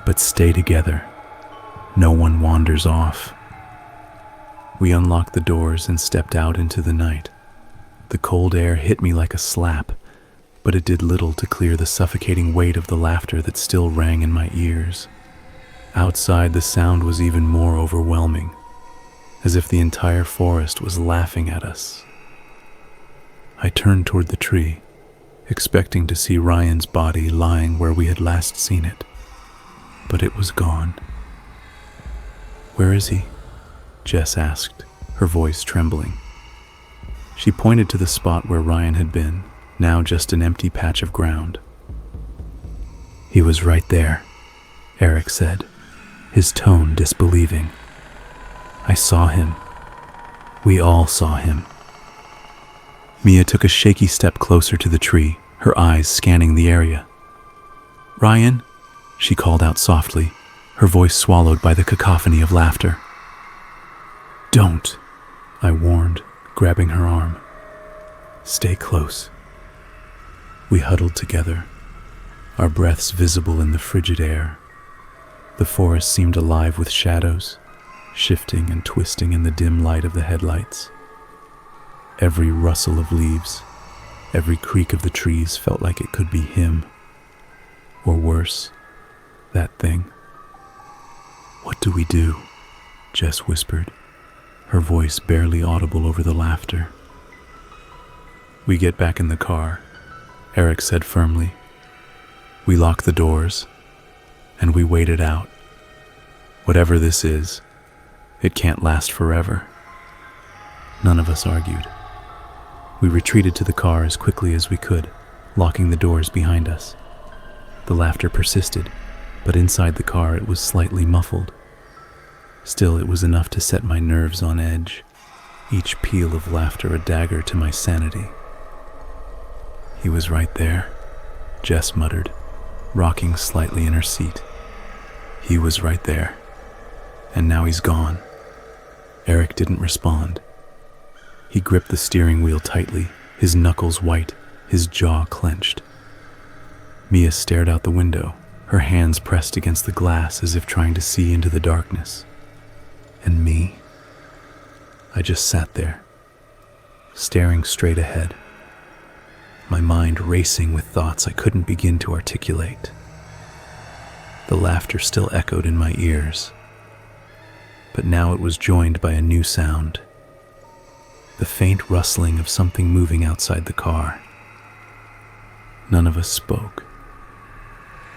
but stay together. No one wanders off." We unlocked the doors and stepped out into the night. The cold air hit me like a slap, but it did little to clear the suffocating weight of the laughter that still rang in my ears. Outside, the sound was even more overwhelming, as if the entire forest was laughing at us. I turned toward the tree, expecting to see Ryan's body lying where we had last seen it, but it was gone. "Where is he?" Jess asked, her voice trembling. She pointed to the spot where Ryan had been, now just an empty patch of ground. "He was right there," Eric said, his tone disbelieving. "I saw him. We all saw him." Mia took a shaky step closer to the tree, her eyes scanning the area. "Ryan?" she called out softly, her voice swallowed by the cacophony of laughter. "Don't," I warned, grabbing her arm. "Stay close." We huddled together, our breaths visible in the frigid air. The forest seemed alive with shadows, shifting and twisting in the dim light of the headlights. Every rustle of leaves, every creak of the trees felt like it could be him. Or worse, that thing. "What do we do?" Jess whispered, her voice barely audible over the laughter. "We get back in the car," Eric said firmly. "We lock the doors, and we wait it out. Whatever this is, it can't last forever." None of us argued. We retreated to the car as quickly as we could, locking the doors behind us. The laughter persisted, but inside the car it was slightly muffled. Still, it was enough to set my nerves on edge, each peal of laughter a dagger to my sanity. "He was right there," Jess muttered, rocking slightly in her seat. "He was right there, and now he's gone." Eric didn't respond. He gripped the steering wheel tightly, his knuckles white, his jaw clenched. Mia stared out the window, her hands pressed against the glass as if trying to see into the darkness. And me? I just sat there, staring straight ahead, my mind racing with thoughts I couldn't begin to articulate. The laughter still echoed in my ears, but now it was joined by a new sound. The faint rustling of something moving outside the car. None of us spoke.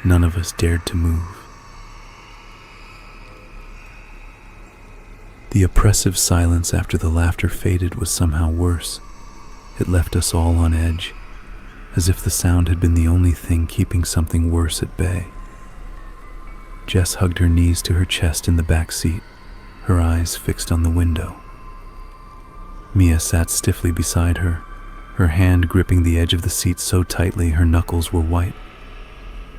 None of us dared to move. The oppressive silence after the laughter faded was somehow worse. It left us all on edge, as if the sound had been the only thing keeping something worse at bay. Jess hugged her knees to her chest in the back seat, her eyes fixed on the window. Mia sat stiffly beside her, her hand gripping the edge of the seat so tightly her knuckles were white.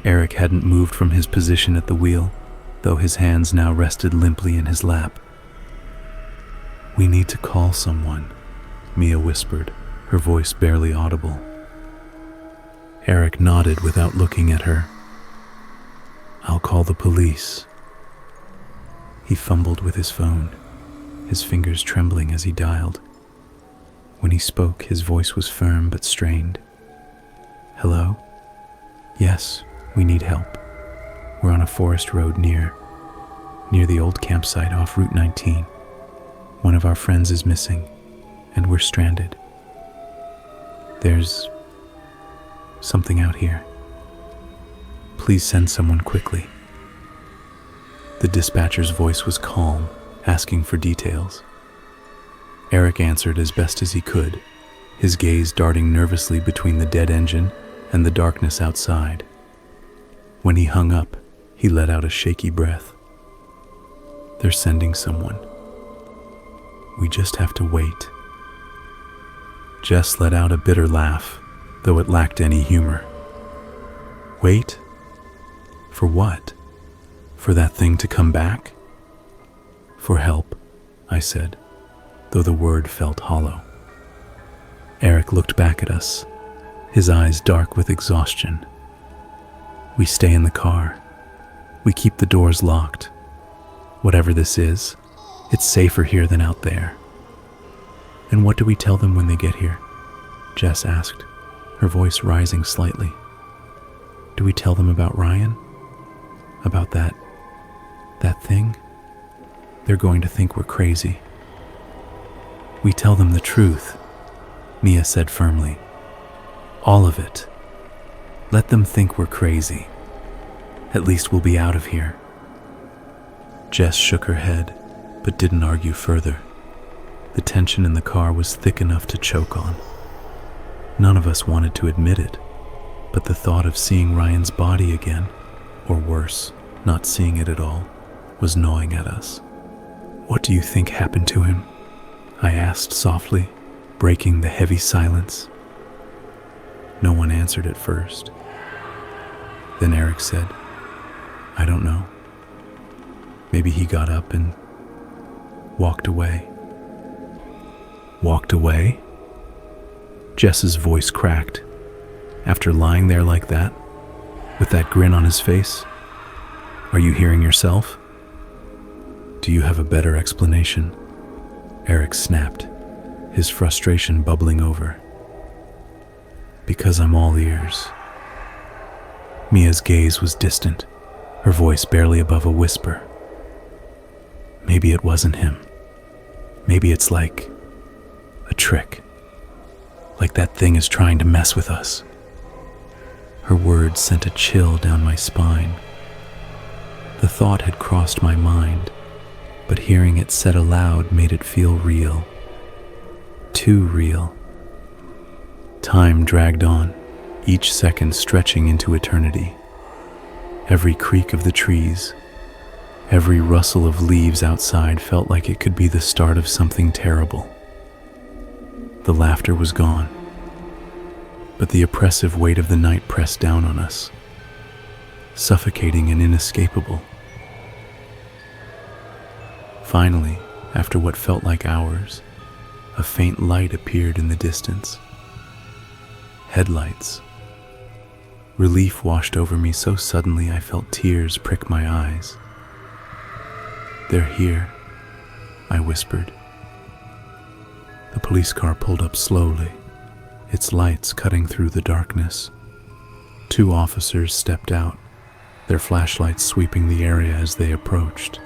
Eric hadn't moved from his position at the wheel, though his hands now rested limply in his lap. "We need to call someone," Mia whispered, her voice barely audible. Eric nodded without looking at her. "I'll call the police." He fumbled with his phone, his fingers trembling as he dialed. When he spoke, his voice was firm but strained. "Hello? Yes, we need help. We're on a forest road near the old campsite off Route 19. One of our friends is missing, and we're stranded. There's something out here. Please send someone quickly." The dispatcher's voice was calm, asking for details. Eric answered as best as he could, his gaze darting nervously between the dead engine and the darkness outside. When he hung up, he let out a shaky breath. "They're sending someone. We just have to wait." Jess let out a bitter laugh, though it lacked any humor. "Wait? For what? For that thing to come back?" "For help," I said, though the word felt hollow. Eric looked back at us, his eyes dark with exhaustion. "We stay in the car. We keep the doors locked. Whatever this is, it's safer here than out there." "And what do we tell them when they get here?" Jess asked, her voice rising slightly. "Do we tell them about Ryan? About that thing? They're going to think we're crazy." "We tell them the truth," Mia said firmly. "All of it. Let them think we're crazy. At least we'll be out of here." Jess shook her head, but didn't argue further. The tension in the car was thick enough to choke on. None of us wanted to admit it, but the thought of seeing Ryan's body again, or worse, not seeing it at all, was gnawing at us. "What do you think happened to him?" I asked softly, breaking the heavy silence. No one answered at first. Then Eric said, "I don't know. Maybe he got up and walked away." "Walked away?" Jess's voice cracked. "After lying there like that, with that grin on his face? Are you hearing yourself?" "Do you have a better explanation?" Eric snapped, his frustration bubbling over. "Because I'm all ears." Mia's gaze was distant, her voice barely above a whisper. "Maybe it wasn't him. Maybe it's like a trick. Like that thing is trying to mess with us." Her words sent a chill down my spine. The thought had crossed my mind, but hearing it said aloud made it feel real. Too real. Time dragged on, each second stretching into eternity. Every creak of the trees, every rustle of leaves outside felt like it could be the start of something terrible. The laughter was gone, but the oppressive weight of the night pressed down on us, suffocating and inescapable. Finally, after what felt like hours, a faint light appeared in the distance. Headlights. Relief washed over me so suddenly I felt tears prick my eyes. "They're here," I whispered. The police car pulled up slowly, its lights cutting through the darkness. 2 officers stepped out, their flashlights sweeping the area as they approached.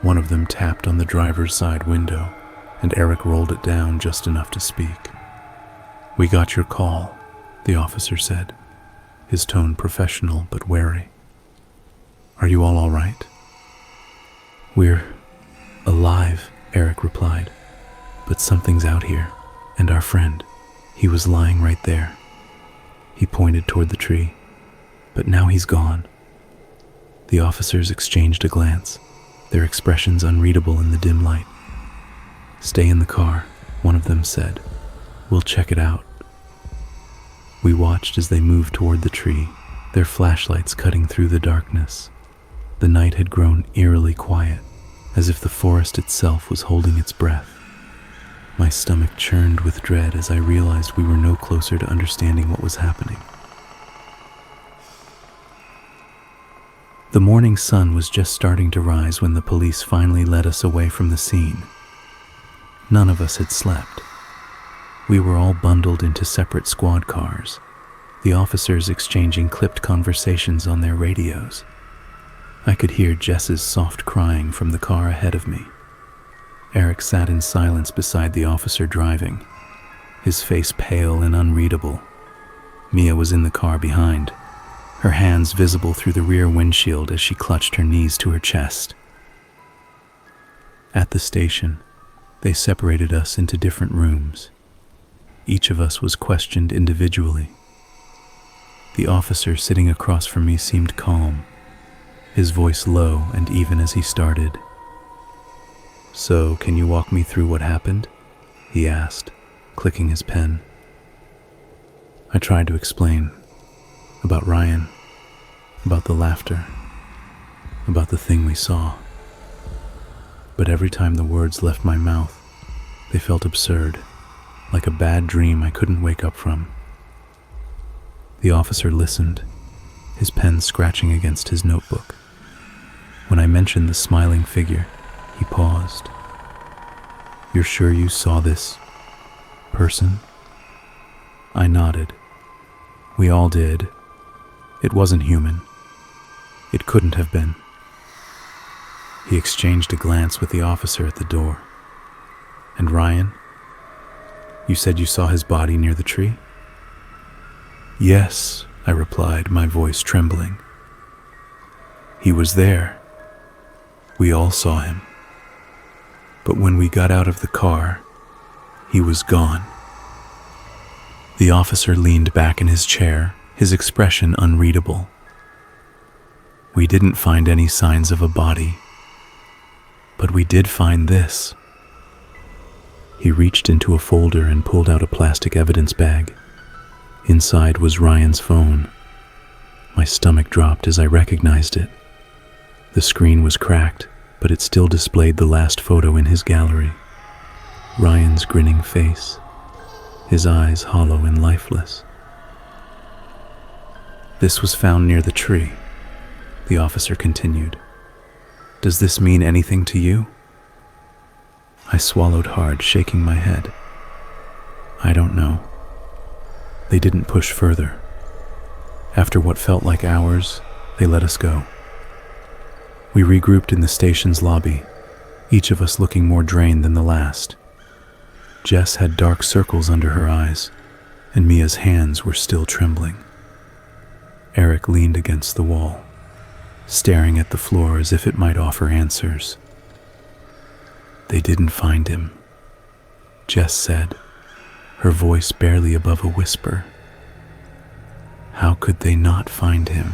One of them tapped on the driver's side window, and Eric rolled it down just enough to speak. "We got your call," the officer said, his tone professional but wary. "Are you all right?" "We're alive," Eric replied, "but something's out here, and our friend, he was lying right there." He pointed toward the tree, "But now he's gone." The officers exchanged a glance, their expressions unreadable in the dim light. "Stay in the car," one of them said. "We'll check it out." We watched as they moved toward the tree, their flashlights cutting through the darkness. The night had grown eerily quiet, as if the forest itself was holding its breath. My stomach churned with dread as I realized we were no closer to understanding what was happening. The morning sun was just starting to rise when the police finally led us away from the scene. None of us had slept. We were all bundled into separate squad cars, the officers exchanging clipped conversations on their radios. I could hear Jess's soft crying from the car ahead of me. Eric sat in silence beside the officer driving, his face pale and unreadable. Mia was in the car behind, her hands visible through the rear windshield as she clutched her knees to her chest. At the station, they separated us into different rooms. Each of us was questioned individually. The officer sitting across from me seemed calm, his voice low and even as he started. "So, can you walk me through what happened?" he asked, clicking his pen. I tried to explain about Ryan, about the laughter, about the thing we saw. But every time the words left my mouth, they felt absurd, like a bad dream I couldn't wake up from. The officer listened, his pen scratching against his notebook. When I mentioned the smiling figure, he paused. "You're sure you saw this person?" I nodded. We all did. It wasn't human. It couldn't have been. He exchanged a glance with the officer at the door. "And Ryan? You said you saw his body near the tree?" "Yes," I replied, my voice trembling. "He was there. We all saw him. But when we got out of the car, he was gone." The officer leaned back in his chair, his expression unreadable. "We didn't find any signs of a body, but we did find this." He reached into a folder and pulled out a plastic evidence bag. Inside was Ryan's phone. My stomach dropped as I recognized it. The screen was cracked, but it still displayed the last photo in his gallery. Ryan's grinning face, his eyes hollow and lifeless. "This was found near the tree," the officer continued. "Does this mean anything to you?" I swallowed hard, shaking my head. "I don't know." They didn't push further. After what felt like hours, they let us go. We regrouped in the station's lobby, each of us looking more drained than the last. Jess had dark circles under her eyes, and Mia's hands were still trembling. Eric leaned against the wall, staring at the floor as if it might offer answers. "They didn't find him," Jess said, her voice barely above a whisper. "How could they not find him?"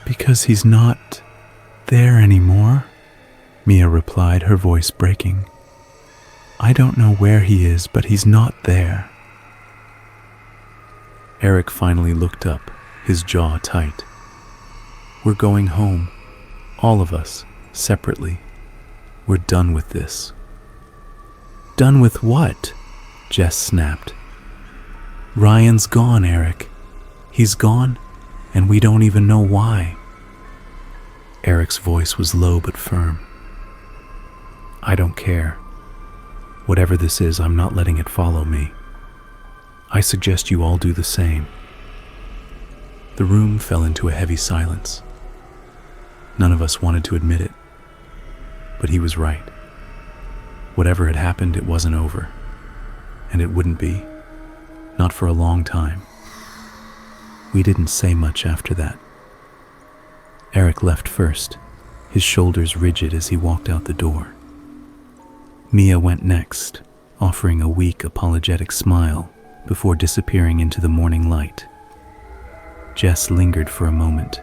"Because he's not there anymore," Mia replied, her voice breaking. "I don't know where he is, but he's not there." Eric finally looked up, his jaw tight. "We're going home, all of us, separately. We're done with this." "Done with what?" Jess snapped. "Ryan's gone, Eric. He's gone, and we don't even know why." Eric's voice was low but firm. "I don't care. Whatever this is, I'm not letting it follow me. I suggest you all do the same." The room fell into a heavy silence. None of us wanted to admit it, but he was right. Whatever had happened, it wasn't over, and it wouldn't be, not for a long time. We didn't say much after that. Eric left first, his shoulders rigid as he walked out the door. Mia went next, offering a weak, apologetic smile before disappearing into the morning light. Jess lingered for a moment,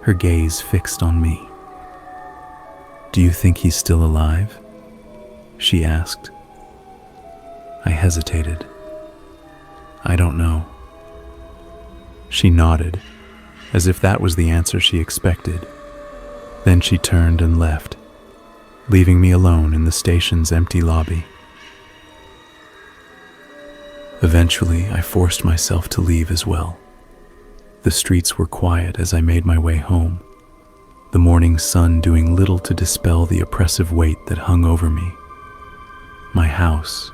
her gaze fixed on me. "Do you think he's still alive?" she asked. I hesitated. "I don't know." She nodded, as if that was the answer she expected. Then she turned and left, leaving me alone in the station's empty lobby. Eventually, I forced myself to leave as well. The streets were quiet as I made my way home, the morning sun doing little to dispel the oppressive weight that hung over me. My house,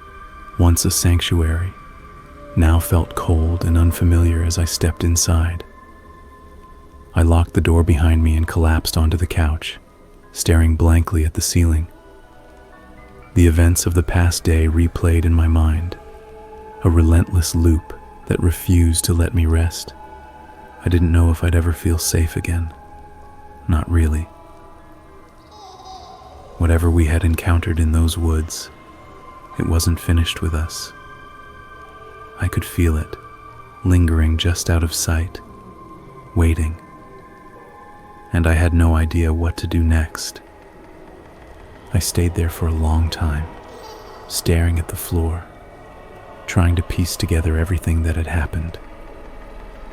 once a sanctuary, now felt cold and unfamiliar as I stepped inside. I locked the door behind me and collapsed onto the couch, staring blankly at the ceiling. The events of the past day replayed in my mind, a relentless loop that refused to let me rest. I didn't know if I'd ever feel safe again. Not really. Whatever we had encountered in those woods, it wasn't finished with us. I could feel it, lingering just out of sight, waiting. And I had no idea what to do next. I stayed there for a long time, staring at the floor, trying to piece together everything that had happened.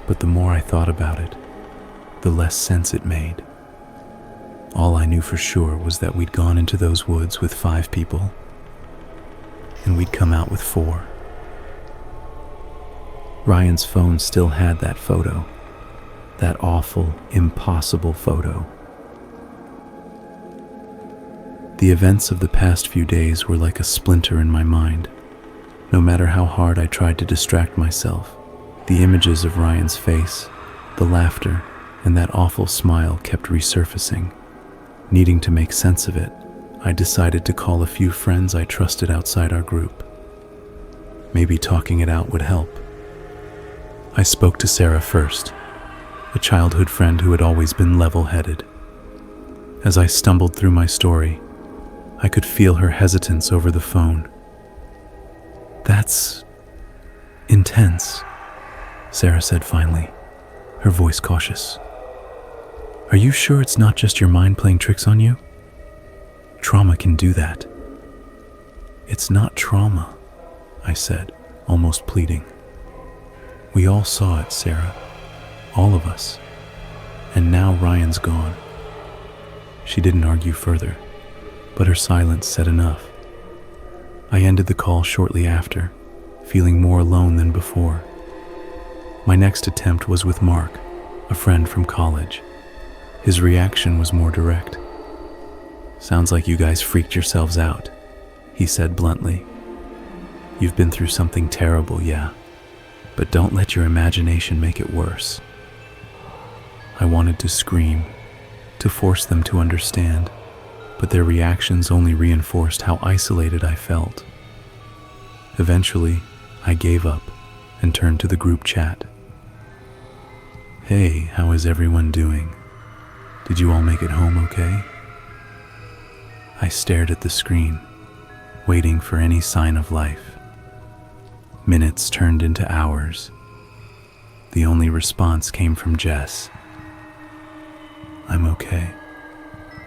But the more I thought about it, the less sense it made. All I knew for sure was that we'd gone into those woods with 5 people, and we'd come out with 4. Ryan's phone still had that photo, that awful, impossible photo. The events of the past few days were like a splinter in my mind. No matter how hard I tried to distract myself, the images of Ryan's face, the laughter, and that awful smile kept resurfacing. Needing to make sense of it, I decided to call a few friends I trusted outside our group. Maybe talking it out would help. I spoke to Sarah first, a childhood friend who had always been level-headed. As I stumbled through my story, I could feel her hesitance over the phone. "That's intense," Sarah said finally, her voice cautious. "Are you sure it's not just your mind playing tricks on you? Trauma can do that." "It's not trauma," I said, almost pleading. "We all saw it, Sarah. All of us. And now Ryan's gone." She didn't argue further, but her silence said enough. I ended the call shortly after, feeling more alone than before. My next attempt was with Mark, a friend from college. His reaction was more direct. "Sounds like you guys freaked yourselves out," he said bluntly. "You've been through something terrible, yeah, but don't let your imagination make it worse." I wanted to scream, to force them to understand, but their reactions only reinforced how isolated I felt. Eventually, I gave up and turned to the group chat. "Hey, how is everyone doing? Did you all make it home okay?" I stared at the screen, waiting for any sign of life. Minutes turned into hours. The only response came from Jess. "I'm okay.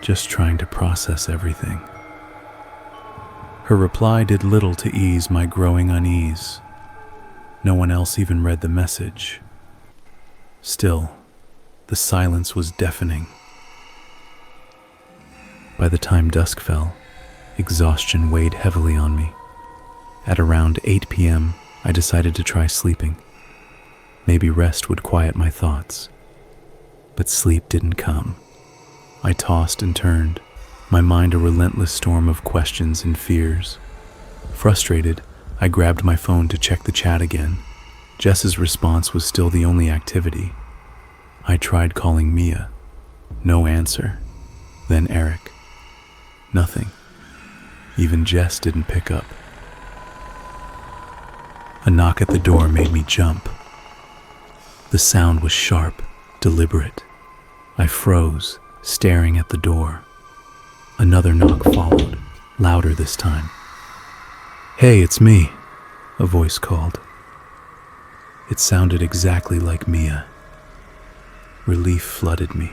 Just trying to process everything." Her reply did little to ease my growing unease. No one else even read the message. Still, the silence was deafening. By the time dusk fell, exhaustion weighed heavily on me. At around 8 p.m., I decided to try sleeping. Maybe rest would quiet my thoughts. But sleep didn't come. I tossed and turned, my mind a relentless storm of questions and fears. Frustrated, I grabbed my phone to check the chat again. Jess's response was still the only activity. I tried calling Mia. No answer. Then Eric. Nothing. Even Jess didn't pick up. A knock at the door made me jump. The sound was sharp, deliberate. I froze, staring at the door. Another knock followed, louder this time. "Hey, it's me," a voice called. It sounded exactly like Mia. Relief flooded me.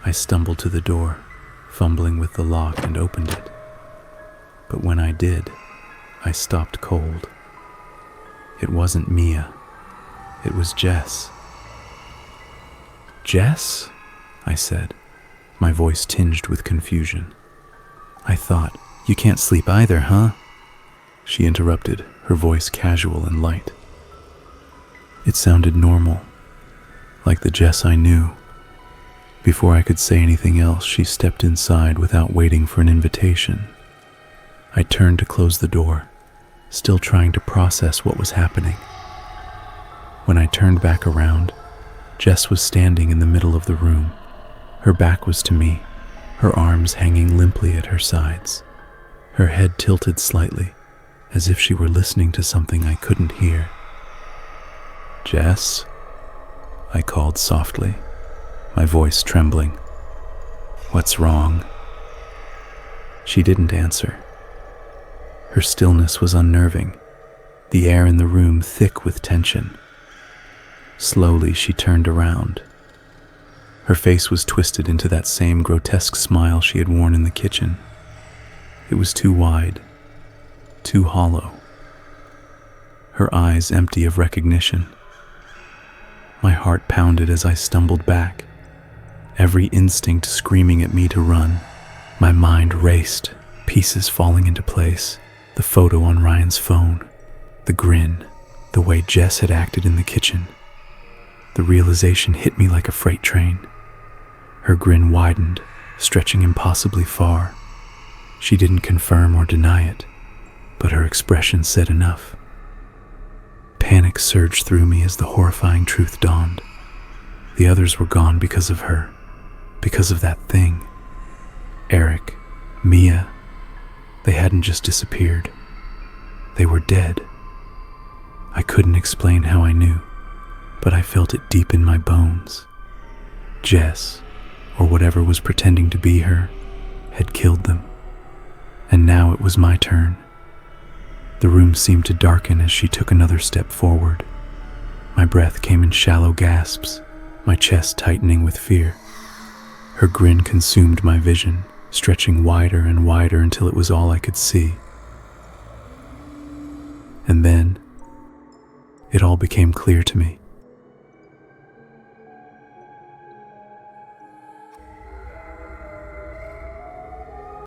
I stumbled to the door, fumbling with the lock, and opened it. But when I did, I stopped cold. It wasn't Mia. It was Jess. "Jess?" I said, my voice tinged with confusion. "I thought, you can't sleep either, huh?" She interrupted, her voice casual and light. It sounded normal, like the Jess I knew. Before I could say anything else, she stepped inside without waiting for an invitation. I turned to close the door, still trying to process what was happening. When I turned back around, Jess was standing in the middle of the room. Her back was to me, her arms hanging limply at her sides, her head tilted slightly, as if she were listening to something I couldn't hear. "Jess?" I called softly, my voice trembling. "What's wrong?" She didn't answer. Her stillness was unnerving, the air in the room thick with tension. Slowly, she turned around. Her face was twisted into that same grotesque smile she had worn in the kitchen. It was too wide, too hollow. Her eyes empty of recognition. My heart pounded as I stumbled back, every instinct screaming at me to run. My mind raced, pieces falling into place. The photo on Ryan's phone, the grin, the way Jess had acted in the kitchen. The realization hit me like a freight train. Her grin widened, stretching impossibly far. She didn't confirm or deny it, but her expression said enough. Panic surged through me as the horrifying truth dawned. The others were gone because of her, because of that thing. Eric, Mia, they hadn't just disappeared. They were dead. I couldn't explain how I knew, but I felt it deep in my bones. Jess, or whatever was pretending to be her, had killed them. And now it was my turn. The room seemed to darken as she took another step forward. My breath came in shallow gasps, my chest tightening with fear. Her grin consumed my vision, stretching wider and wider until it was all I could see. And then, it all became clear to me.